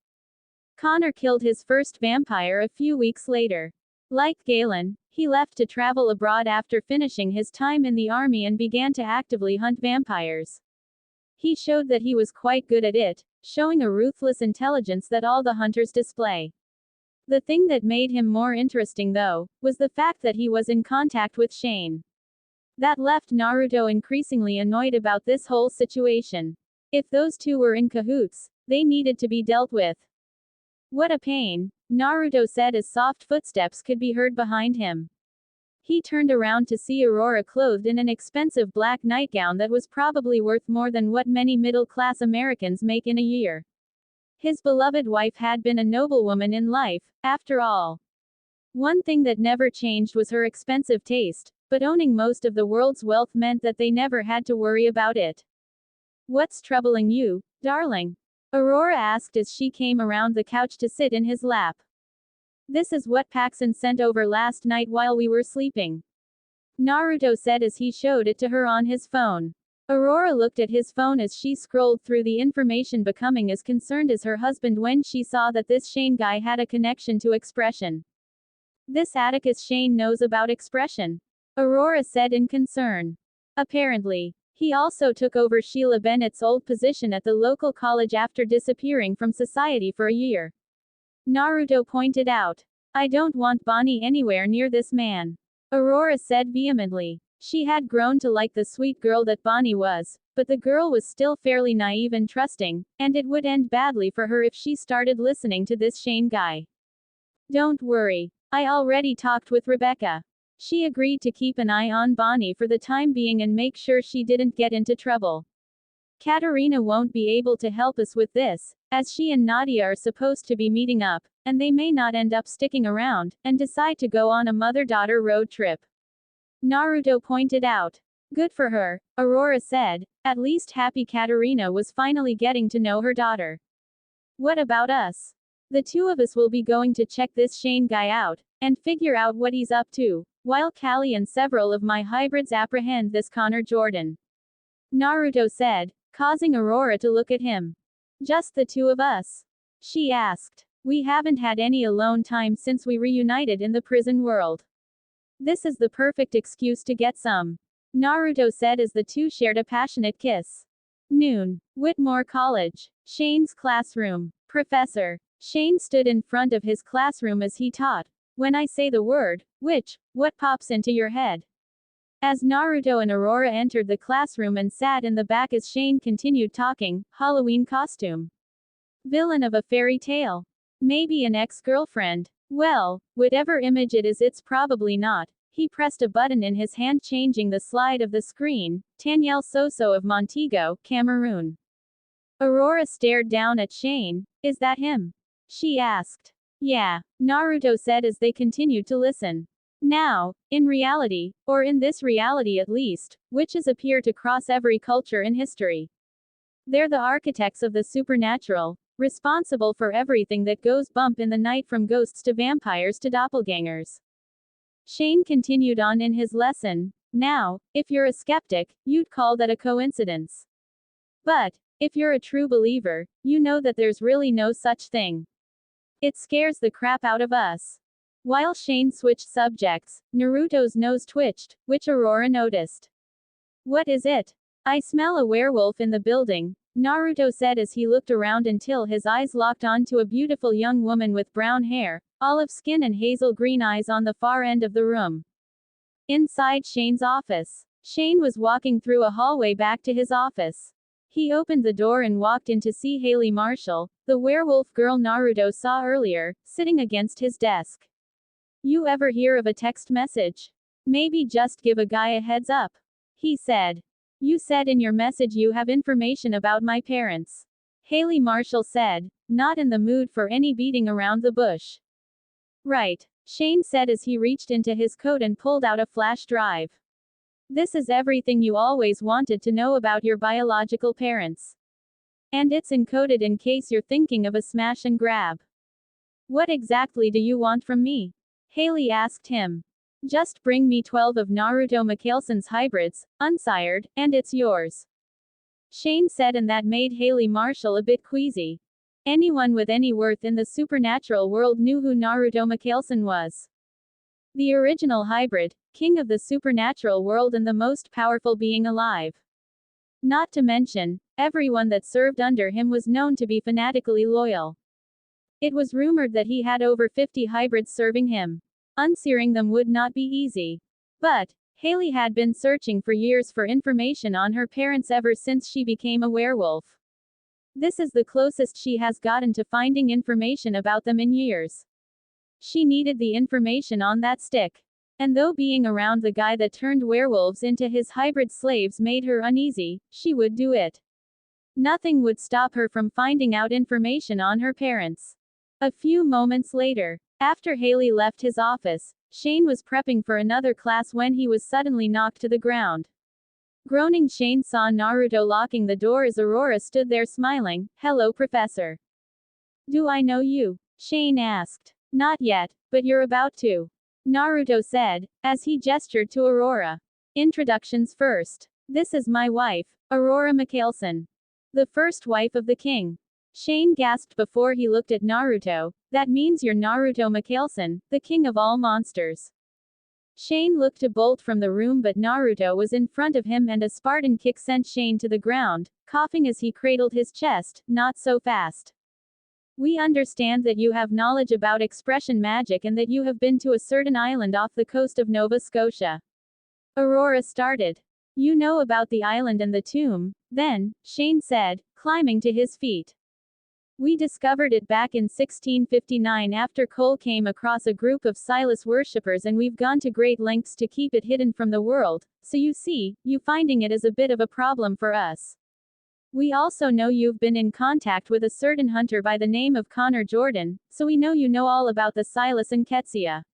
Connor killed his first vampire a few weeks later. Like Galen, he left to travel abroad after finishing his time in the army and began to actively hunt vampires. He showed that he was quite good at it, showing a ruthless intelligence that all the hunters display. The thing that made him more interesting, though, was the fact that he was in contact with Shane. That left Naruto increasingly annoyed about this whole situation. If those two were in cahoots, they needed to be dealt with. "What a pain," Naruto said as soft footsteps could be heard behind him. He turned around to see Aurora clothed in an expensive black nightgown that was probably worth more than what many middle-class Americans make in a year. His beloved wife had been a noblewoman in life, after all. One thing that never changed was her expensive taste, but owning most of the world's wealth meant that they never had to worry about it. "What's troubling you, darling?" Aurora asked as she came around the couch to sit in his lap. "This is what Paxson sent over last night while we were sleeping," Naruto said as he showed it to her on his phone. Aurora looked at his phone as she scrolled through the information, becoming as concerned as her husband when she saw that this Shane guy had a connection to expression. "This Atticus Shane knows about expression," Aurora said in concern. "Apparently. He also took over Sheila Bennett's old position at the local college after disappearing from society for a year," Naruto pointed out. "I don't want Bonnie anywhere near this man," Aurora said vehemently. She had grown to like the sweet girl that Bonnie was, but the girl was still fairly naive and trusting, and it would end badly for her if she started listening to this Shane guy. Don't worry. I already talked with Rebecca. She agreed to keep an eye on Bonnie for the time being and make sure she didn't get into trouble. Katerina won't be able to help us with this, as she and Nadia are supposed to be meeting up, and they may not end up sticking around, and decide to go on a mother-daughter road trip. Naruto pointed out. Good for her, Aurora said, at least happy Katerina was finally getting to know her daughter. What about us? The two of us will be going to check this Shane guy out, and figure out what he's up to, while Callie and several of my hybrids apprehend this Connor Jordan. Naruto said, causing Aurora to look at him. Just the two of us? She asked. We haven't had any alone time since we reunited in the prison world. This is the perfect excuse to get some. Naruto said as the two shared a passionate kiss. Noon. Whitmore College. Shane's classroom. Professor. Shane stood in front of his classroom as he taught. When I say the word, which, what pops into your head? As Naruto and Aurora entered the classroom and sat in the back as Shane continued talking, Halloween costume. Villain of a fairy tale. Maybe an ex-girlfriend. Well, whatever image it is, it's probably not. He pressed a button in his hand, changing the slide of the screen. Tanielle Soso of Montego, Cameroon. Aurora stared down at Shane. Is that him? She asked. Yeah, Naruto said as they continued to listen. Now, in reality, or in this reality at least, witches appear to cross every culture in history. They're the architects of the supernatural, responsible for everything that goes bump in the night, from ghosts to vampires to doppelgangers. Shane continued on in his lesson. Now, if you're a skeptic, you'd call that a coincidence. But, if you're a true believer, you know that there's really no such thing. It scares the crap out of us. While Shane switched subjects, Naruto's nose twitched, which Aurora noticed. What is it? I smell a werewolf in the building, Naruto said as he looked around until his eyes locked onto a beautiful young woman with brown hair, olive skin and hazel green eyes on the far end of the room. Inside Shane's office. Shane was walking through a hallway back to his office. He opened the door and walked in to see Haley Marshall, the werewolf girl Naruto saw earlier, sitting against his desk. You ever hear of a text message? Maybe just give a guy a heads up. He said. You said in your message you have information about my parents. Haley Marshall said, not in the mood for any beating around the bush. Right, Shane said as he reached into his coat and pulled out a flash drive. This is everything you always wanted to know about your biological parents. And it's encoded in case you're thinking of a smash and grab. What exactly do you want from me? Haley asked him. Just bring me 12 of Naruto Michaelson's hybrids, unsired, and it's yours. Shane said, and that made Haley Marshall a bit queasy. Anyone with any worth in the supernatural world knew who Naruto Michaelson was. The original hybrid, king of the supernatural world and the most powerful being alive. Not to mention, everyone that served under him was known to be fanatically loyal. It was rumored that he had over 50 hybrids serving him. Unsearing them would not be easy. But, Haley had been searching for years for information on her parents ever since she became a werewolf. This is the closest she has gotten to finding information about them in years. She needed the information on that stick. And though being around the guy that turned werewolves into his hybrid slaves made her uneasy, she would do it. Nothing would stop her from finding out information on her parents. A few moments later, after Haley left his office, Shane was prepping for another class when he was suddenly knocked to the ground. Groaning, Shane saw Naruto locking the door as Aurora stood there smiling. Hello, Professor. Do I know you? Shane asked. Not yet, but you're about to. Naruto said, as he gestured to Aurora. Introductions first. This is my wife, Aurora Michaelson. The first wife of the king. Shane gasped before he looked at Naruto. That means you're Naruto Michaelson, the king of all monsters. Shane looked to bolt from the room, but Naruto was in front of him and a Spartan kick sent Shane to the ground, coughing as he cradled his chest. Not so fast. We understand that you have knowledge about expression magic and that you have been to a certain island off the coast of Nova Scotia. Aurora started. You know about the island and the tomb, then, Shane said, climbing to his feet. We discovered it back in 1659 after Cole came across a group of Silas worshippers, and we've gone to great lengths to keep it hidden from the world, so you see, you finding it is a bit of a problem for us. We also know you've been in contact with a certain hunter by the name of Connor Jordan, so we know you know all about the Silas and Ketsia.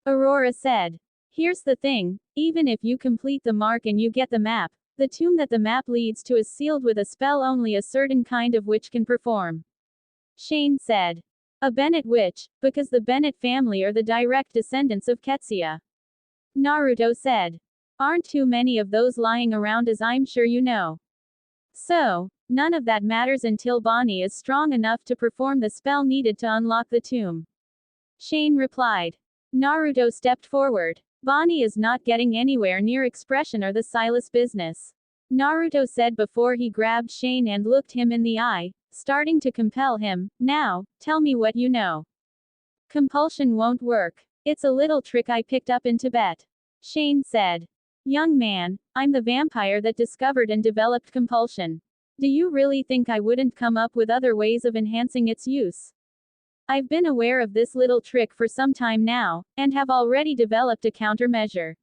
Aurora said. Here's the thing, even if you complete the mark and you get the map, the tomb that the map leads to is sealed with a spell only a certain kind of witch can perform. Shane said. A Bennett witch, because the Bennett family are the direct descendants of Ketsia. Naruto said. Aren't too many of those lying around, as I'm sure you know. So, none of that matters until Bonnie is strong enough to perform the spell needed to unlock the tomb. Shane replied. Naruto stepped forward. Bonnie is not getting anywhere near expression or the Silas business. Naruto said before he grabbed Shane and looked him in the eye, starting to compel him. Now, tell me what you know. Compulsion won't work. It's a little trick I picked up in Tibet. Shane said. Young man, I'm the vampire that discovered and developed compulsion. Do you really think I wouldn't come up with other ways of enhancing its use? I've been aware of this little trick for some time now, and have already developed a countermeasure.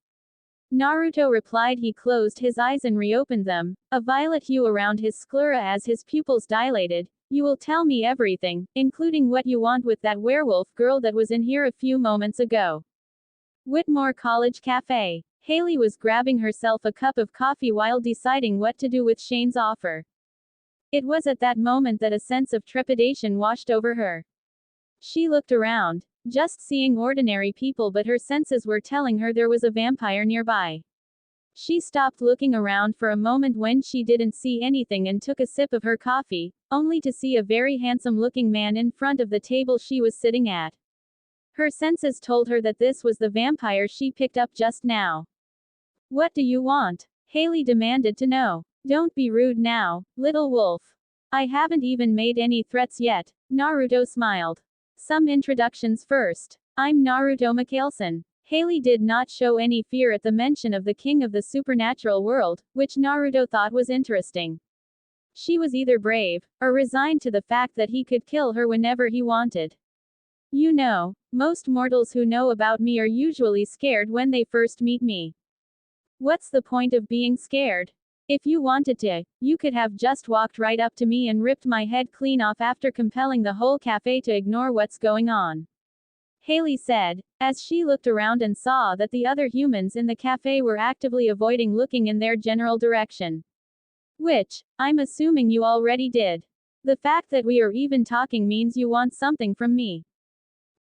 Naruto replied. He closed his eyes and reopened them, a violet hue around his sclera as his pupils dilated. You will tell me everything, including what you want with that werewolf girl that was in here a few moments ago. Whitmore College Cafe. Haley was grabbing herself a cup of coffee while deciding what to do with Shane's offer. It was at that moment that a sense of trepidation washed over her. She looked around, just seeing ordinary people, but her senses were telling her there was a vampire nearby. She stopped looking around for a moment when she didn't see anything and took a sip of her coffee, only to see a very handsome-looking man in front of the table she was sitting at. Her senses told her that this was the vampire she picked up just now. What do you want? Haley demanded to know. Don't be rude now, little wolf. I haven't even made any threats yet. Naruto smiled. Some introductions first. I'm Naruto Michaelson. Haley did not show any fear at the mention of the king of the supernatural world, which Naruto thought was interesting. She was either brave, or resigned to the fact that he could kill her whenever he wanted. You know, most mortals who know about me are usually scared when they first meet me. What's the point of being scared? If you wanted to, you could have just walked right up to me and ripped my head clean off after compelling the whole cafe to ignore what's going on. Haley said, as she looked around and saw that the other humans in the cafe were actively avoiding looking in their general direction. Which, I'm assuming you already did. The fact that we are even talking means you want something from me.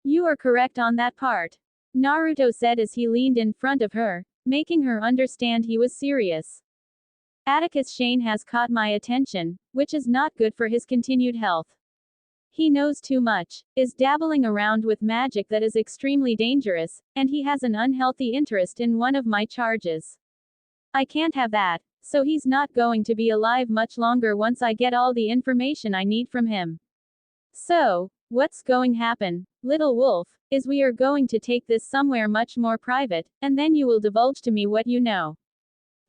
You are correct on that part. Naruto said as he leaned in front of her, making her understand he was serious. Atticus Shane has caught my attention, which is not good for his continued health. He knows too much, is dabbling around with magic that is extremely dangerous, and he has an unhealthy interest in one of my charges. I can't have that, so he's not going to be alive much longer once I get all the information I need from him. So, what's going to happen, little wolf, is we are going to take this somewhere much more private, and then you will divulge to me what you know.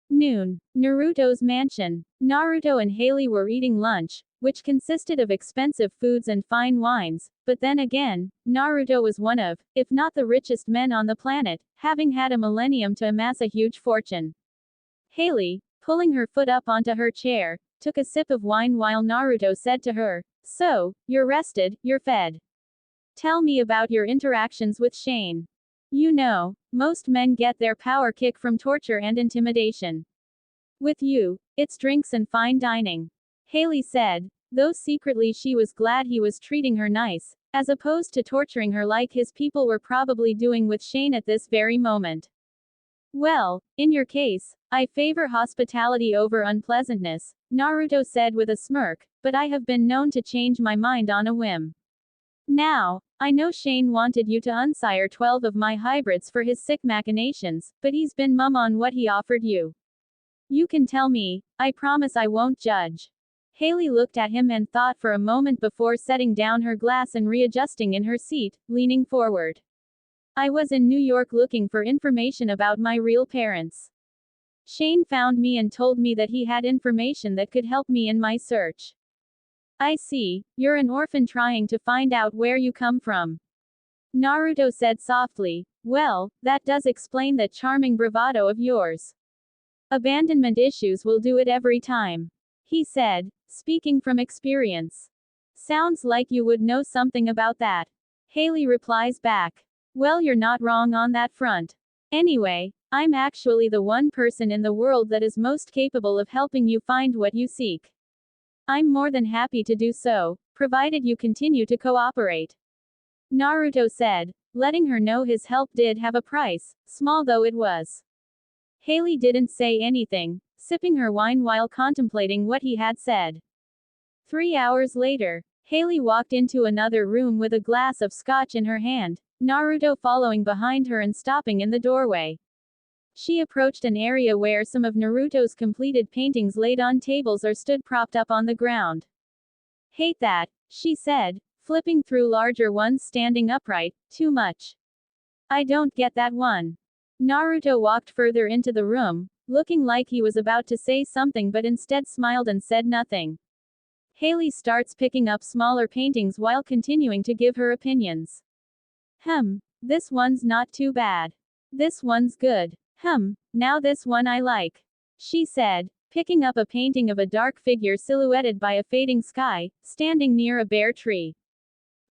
Noon. Naruto's mansion. Naruto and Haley were eating lunch, which consisted of expensive foods and fine wines, but then again, Naruto was one of, if not the richest men on the planet, having had a millennium to amass a huge fortune. Haley, pulling her foot up onto her chair, took a sip of wine while Naruto said to her, so, you're rested, you're fed. Tell me about your interactions with Shane. You know, most men get their power kick from torture and intimidation. With you, it's drinks and fine dining. Haley said, though secretly she was glad he was treating her nice, as opposed to torturing her like his people were probably doing with Shane at this very moment. Well, in your case, I favor hospitality over unpleasantness, Naruto said with a smirk, but I have been known to change my mind on a whim. Now, I know Shane wanted you to unsire 12 of my hybrids for his sick machinations, but he's been mum on what he offered you. You can tell me, I promise I won't judge. Haley looked at him and thought for a moment before setting down her glass and readjusting in her seat, leaning forward. I was in New York looking for information about my real parents. Shane found me and told me that he had information that could help me in my search. I see, you're an orphan trying to find out where you come from. Naruto said softly. Well, that does explain that charming bravado of yours. Abandonment issues will do it every time. He said, speaking from experience. Sounds like you would know something about that. Haley replies back. Well, you're not wrong on that front. Anyway, I'm actually the one person in the world that is most capable of helping you find what you seek. I'm more than happy to do so, provided you continue to cooperate. Naruto said, letting her know his help did have a price, small though it was. Haley didn't say anything, sipping her wine while contemplating what he had said. 3 hours later, Haley walked into another room with a glass of scotch in her hand, Naruto following behind her and stopping in the doorway. She approached an area where some of Naruto's completed paintings laid on tables or stood propped up on the ground. Hate that, she said, flipping through larger ones standing upright, too much. I don't get that one. Naruto walked further into the room, looking like he was about to say something but instead smiled and said nothing. Haley starts picking up smaller paintings while continuing to give her opinions. This one's not too bad. This one's good. Now this one I like. She said, picking up a painting of a dark figure silhouetted by a fading sky, standing near a bare tree.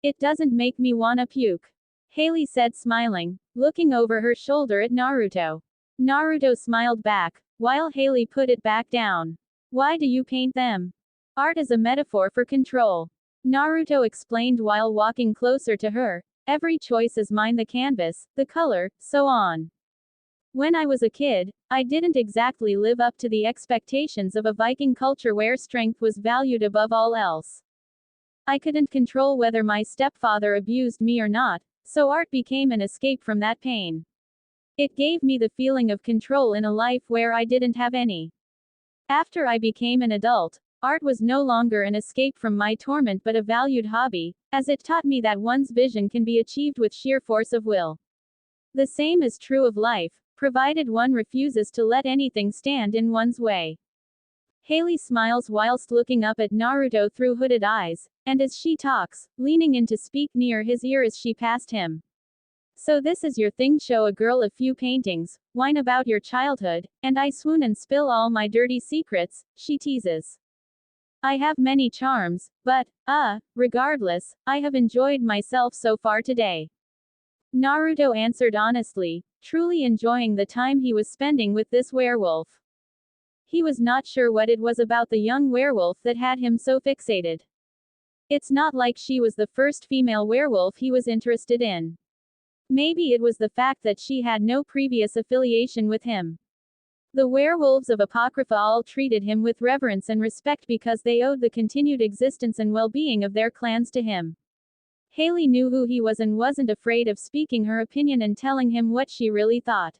It doesn't make me wanna puke. Haley said smiling, looking over her shoulder at Naruto. Naruto smiled back, while Haley put it back down. Why do you paint them? Art is a metaphor for control. Naruto explained while walking closer to her. Every choice is mine, the canvas, the color, so on. When I was a kid, I didn't exactly live up to the expectations of a Viking culture where strength was valued above all else. I couldn't control whether my stepfather abused me or not, so art became an escape from that pain. It gave me the feeling of control in a life where I didn't have any. After I became an adult, art was no longer an escape from my torment but a valued hobby, as it taught me that one's vision can be achieved with sheer force of will. The same is true of life, provided one refuses to let anything stand in one's way. Haley smiles whilst looking up at Naruto through hooded eyes, and as she talks, leaning in to speak near his ear as she passed him. So this is your thing, show a girl a few paintings, whine about your childhood, and I swoon and spill all my dirty secrets, she teases. I have many charms, but, regardless, I have enjoyed myself so far today. Naruto answered honestly, truly enjoying the time he was spending with this werewolf. He was not sure what it was about the young werewolf that had him so fixated. It's not like she was the first female werewolf he was interested in. Maybe it was the fact that she had no previous affiliation with him. The werewolves of Apocrypha all treated him with reverence and respect because they owed the continued existence and well-being of their clans to him. Haley knew who he was and wasn't afraid of speaking her opinion and telling him what she really thought.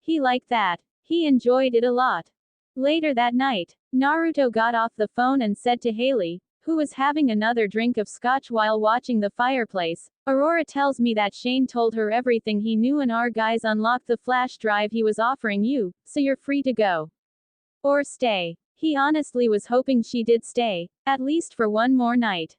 He liked that. He enjoyed it a lot. Later that night, Naruto got off the phone and said to Haley, who was having another drink of scotch while watching the fireplace, Aurora tells me that Shane told her everything he knew and our guys unlocked the flash drive he was offering you, so you're free to go. Or stay. He honestly was hoping she did stay, at least for one more night.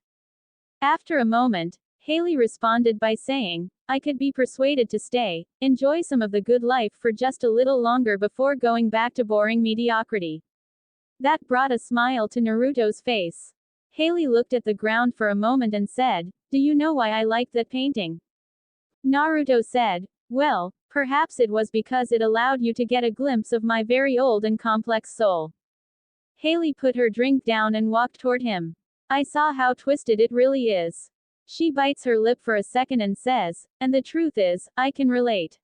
After a moment, Haley responded by saying, I could be persuaded to stay, enjoy some of the good life for just a little longer before going back to boring mediocrity. That brought a smile to Naruto's face. Haley looked at the ground for a moment and said, do you know why I liked that painting? Naruto said, well, perhaps it was because it allowed you to get a glimpse of my very old and complex soul. Haley put her drink down and walked toward him. I saw how twisted it really is. She bites her lip for a second and says, and the truth is, I can relate.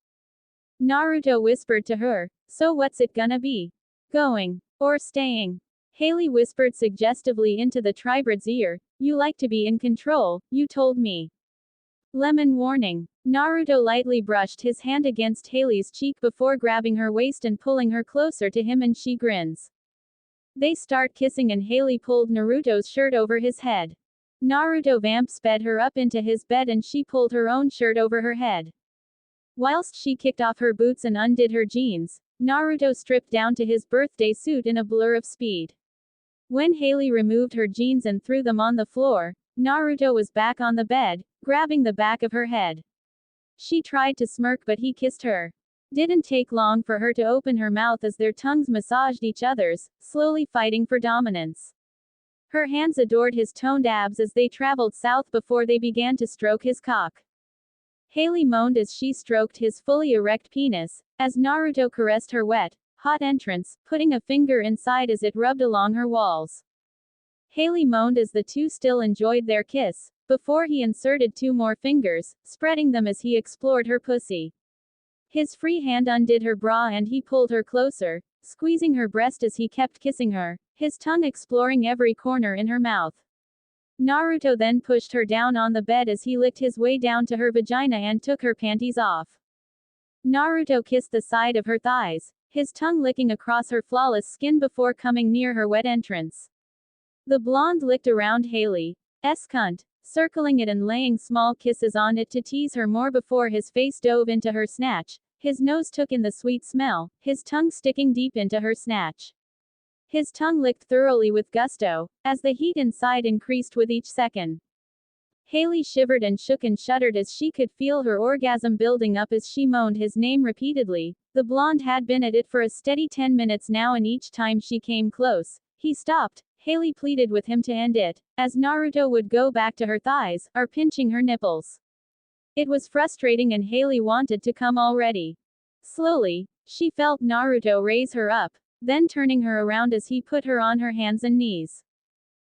Naruto whispered to her, so what's it gonna be? Going. Or staying? Haley whispered suggestively into the tribe's ear, you like to be in control, you told me. Lemon warning. Naruto lightly brushed his hand against Haley's cheek before grabbing her waist and pulling her closer to him and she grins. They start kissing and Haley pulled Naruto's shirt over his head. Naruto vamp sped her up into his bed and she pulled her own shirt over her head. Whilst she kicked off her boots and undid her jeans, Naruto stripped down to his birthday suit in a blur of speed. When Haley removed her jeans and threw them on the floor, Naruto was back on the bed, grabbing the back of her head. She tried to smirk but he kissed her. Didn't take long for her to open her mouth as their tongues massaged each other's, slowly fighting for dominance. Her hands adored his toned abs as they traveled south before they began to stroke his cock. Haley moaned as she stroked his fully erect penis, as Naruto caressed her wet, hot entrance, putting a finger inside as it rubbed along her walls. Haley moaned as the two still enjoyed their kiss, before he inserted 2 more fingers, spreading them as he explored her pussy. His free hand undid her bra and he pulled her closer, squeezing her breast as he kept kissing her, his tongue exploring every corner in her mouth. Naruto then pushed her down on the bed as he licked his way down to her vagina and took her panties off. Naruto kissed the side of her thighs, his tongue licking across her flawless skin before coming near her wet entrance. The blonde licked around Haley's cunt, circling it and laying small kisses on it to tease her more before his face dove into her snatch. His nose took in the sweet smell, his tongue sticking deep into her snatch. His tongue licked thoroughly with gusto, as the heat inside increased with each second. Haley shivered and shook and shuddered as she could feel her orgasm building up as she moaned his name repeatedly. The blonde had been at it for a steady 10 minutes now, and each time she came close, he stopped. Haley pleaded with him to end it, as Naruto would go back to her thighs, or pinching her nipples. It was frustrating and Haley wanted to come already. Slowly, she felt Naruto raise her up, then turning her around as he put her on her hands and knees.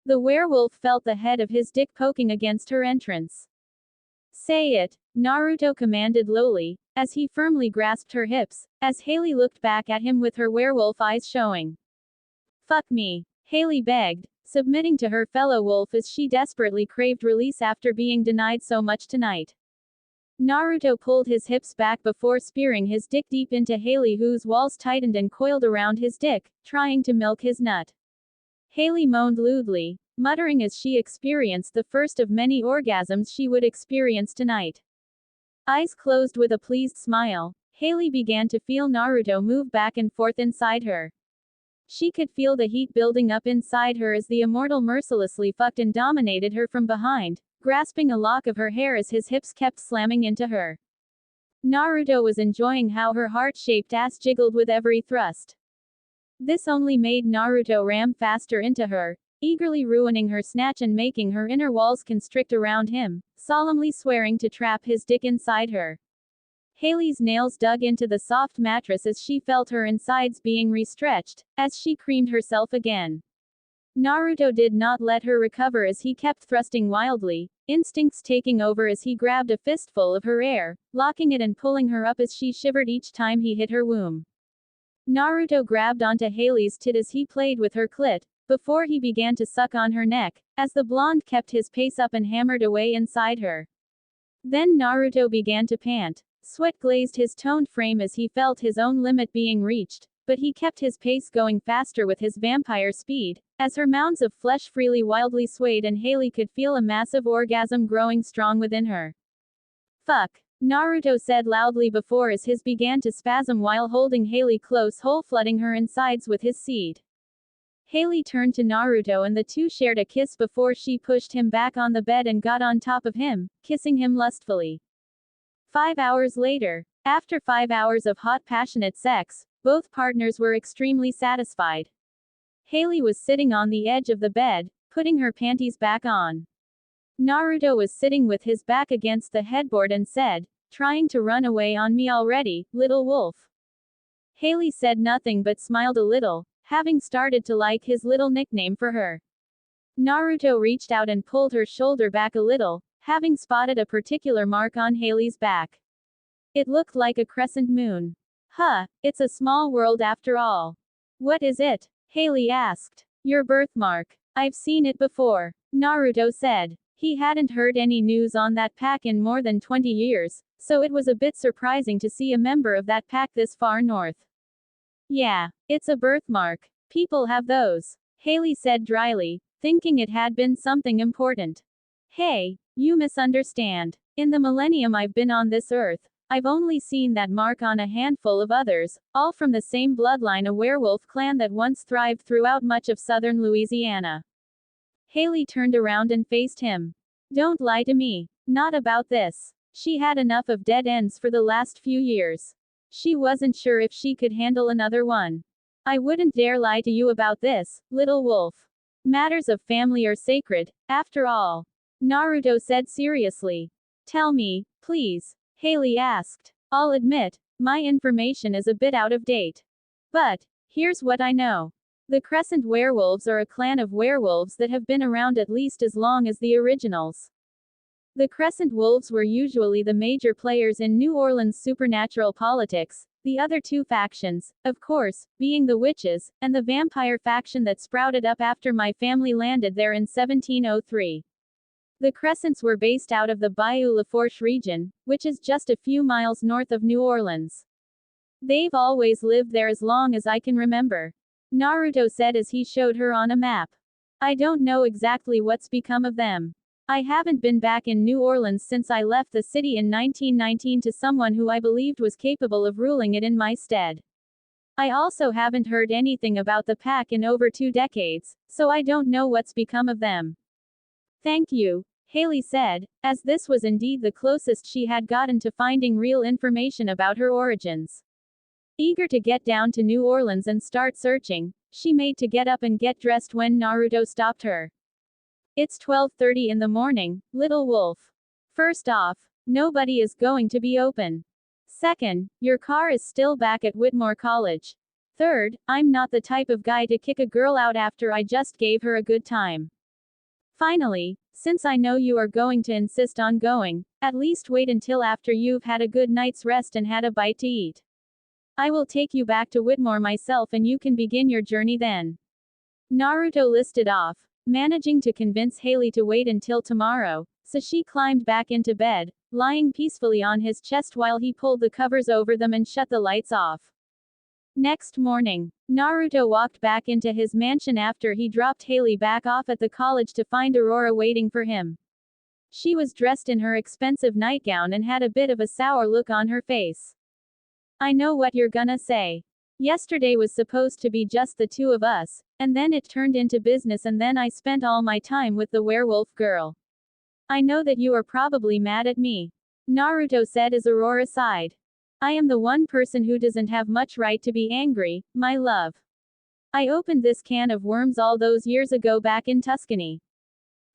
The werewolf felt the head of his dick poking against her entrance. "Say it," Naruto commanded lowly, as he firmly grasped her hips, as Haley looked back at him with her werewolf eyes showing. "Fuck me," Haley begged, submitting to her fellow wolf as she desperately craved release after being denied so much tonight. Naruto pulled his hips back before spearing his dick deep into Haley, whose walls tightened and coiled around his dick, trying to milk his nut. Haley moaned lewdly, muttering as she experienced the first of many orgasms she would experience tonight. Eyes closed with a pleased smile, Haley began to feel Naruto move back and forth inside her. She could feel the heat building up inside her as the immortal mercilessly fucked and dominated her from behind, grasping a lock of her hair as his hips kept slamming into her. Naruto was enjoying how her heart-shaped ass jiggled with every thrust. This only made Naruto ram faster into her, eagerly ruining her snatch and making her inner walls constrict around him, solemnly swearing to trap his dick inside her. Haley's nails dug into the soft mattress as she felt her insides being restretched, as she creamed herself again. Naruto did not let her recover as he kept thrusting wildly, instincts taking over as he grabbed a fistful of her hair, locking it and pulling her up as she shivered each time he hit her womb. Naruto grabbed onto Haley's tit as he played with her clit, before he began to suck on her neck, as the blonde kept his pace up and hammered away inside her. Then Naruto began to pant. Sweat glazed his toned frame as he felt his own limit being reached, but he kept his pace going faster with his vampire speed, as her mounds of flesh freely wildly swayed and Haley could feel a massive orgasm growing strong within her. "Fuck," Naruto said loudly before his began to spasm while holding Haley close, whole flooding her insides with his seed. Haley turned to Naruto and the two shared a kiss before she pushed him back on the bed and got on top of him, kissing him lustfully. 5 hours later, after 5 hours of hot passionate sex, both partners were extremely satisfied. Haley was sitting on the edge of the bed, putting her panties back on. Naruto was sitting with his back against the headboard and said, "Trying to run away on me already, little wolf?" Haley said nothing but smiled a little, having started to like his little nickname for her. Naruto reached out and pulled her shoulder back a little, having spotted a particular mark on Haley's back. It looked like a crescent moon. "Huh, it's a small world after all." "What is it?" Haley asked. "Your birthmark. I've seen it before," Naruto said. He hadn't heard any news on that pack in more than 20 years, so it was a bit surprising to see a member of that pack this far north. "Yeah, it's a birthmark. People have those," Haley said dryly, thinking it had been something important. "Hey, you misunderstand. In the millennium I've been on this earth, I've only seen that mark on a handful of others, all from the same bloodline, a werewolf clan that once thrived throughout much of southern Louisiana. Haley turned around and faced him. Don't lie to me. Not about this. She had enough of dead ends for the last few years. She wasn't sure if she could handle another one. I wouldn't dare lie to you about this, little wolf. Matters of family are sacred, after all. Naruto said seriously. Tell me, please, Haley asked. I'll admit, my information is a bit out of date. But, here's what I know. The Crescent Werewolves are a clan of werewolves that have been around at least as long as the originals. The Crescent Wolves were usually the major players in New Orleans' supernatural politics, the other two factions, of course, being the witches, and the vampire faction that sprouted up after my family landed there in 1703. The Crescents were based out of the Bayou Lafourche region, which is just a few miles north of New Orleans. They've always lived there as long as I can remember, Naruto said as he showed her on a map. I don't know exactly what's become of them. I haven't been back in New Orleans since I left the city in 1919 to someone who I believed was capable of ruling it in my stead. I also haven't heard anything about the pack in over 2 decades, so I don't know what's become of them. Thank you, Haley said, as this was indeed the closest she had gotten to finding real information about her origins. Eager to get down to New Orleans and start searching, she made to get up and get dressed when Naruto stopped her. It's 12:30 in the morning, little wolf. First off, nobody is going to be open. Second, your car is still back at Whitmore College. Third, I'm not the type of guy to kick a girl out after I just gave her a good time. Finally, since I know you are going to insist on going, at least wait until after you've had a good night's rest and had a bite to eat. I will take you back to Whitmore myself and you can begin your journey then. Naruto listed off, managing to convince Haley to wait until tomorrow, so she climbed back into bed, lying peacefully on his chest while he pulled the covers over them and shut the lights off. Next morning, Naruto walked back into his mansion after he dropped Haley back off at the college to find Aurora waiting for him. She was dressed in her expensive nightgown and had a bit of a sour look on her face. I know what you're gonna say. Yesterday was supposed to be just the two of us, and then it turned into business and then I spent all my time with the werewolf girl. I know that you are probably mad at me, Naruto said as Aurora sighed. I am the one person who doesn't have much right to be angry, my love. I opened this can of worms all those years ago back in Tuscany.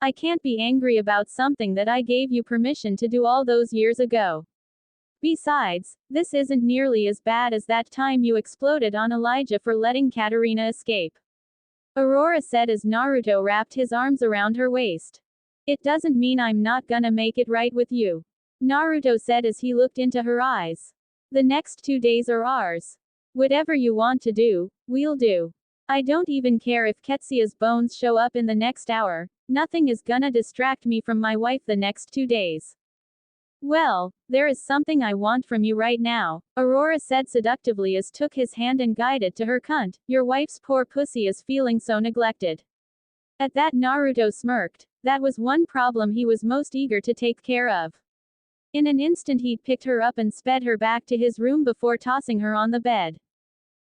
I can't be angry about something that I gave you permission to do all those years ago. Besides, this isn't nearly as bad as that time you exploded on Elijah for letting Katarina escape, Aurora said as Naruto wrapped his arms around her waist. It doesn't mean I'm not gonna make it right with you, Naruto said as he looked into her eyes. The next 2 days are ours. Whatever you want to do, we'll do. I don't even care if Ketsuya's bones show up in the next hour, nothing is gonna distract me from my wife the next 2 days. Well, there is something I want from you right now, Aurora said seductively as took his hand and guided to her cunt. Your wife's poor pussy is feeling so neglected. At that Naruto smirked. That was one problem he was most eager to take care of. In an instant he'd picked her up and sped her back to his room before tossing her on the bed.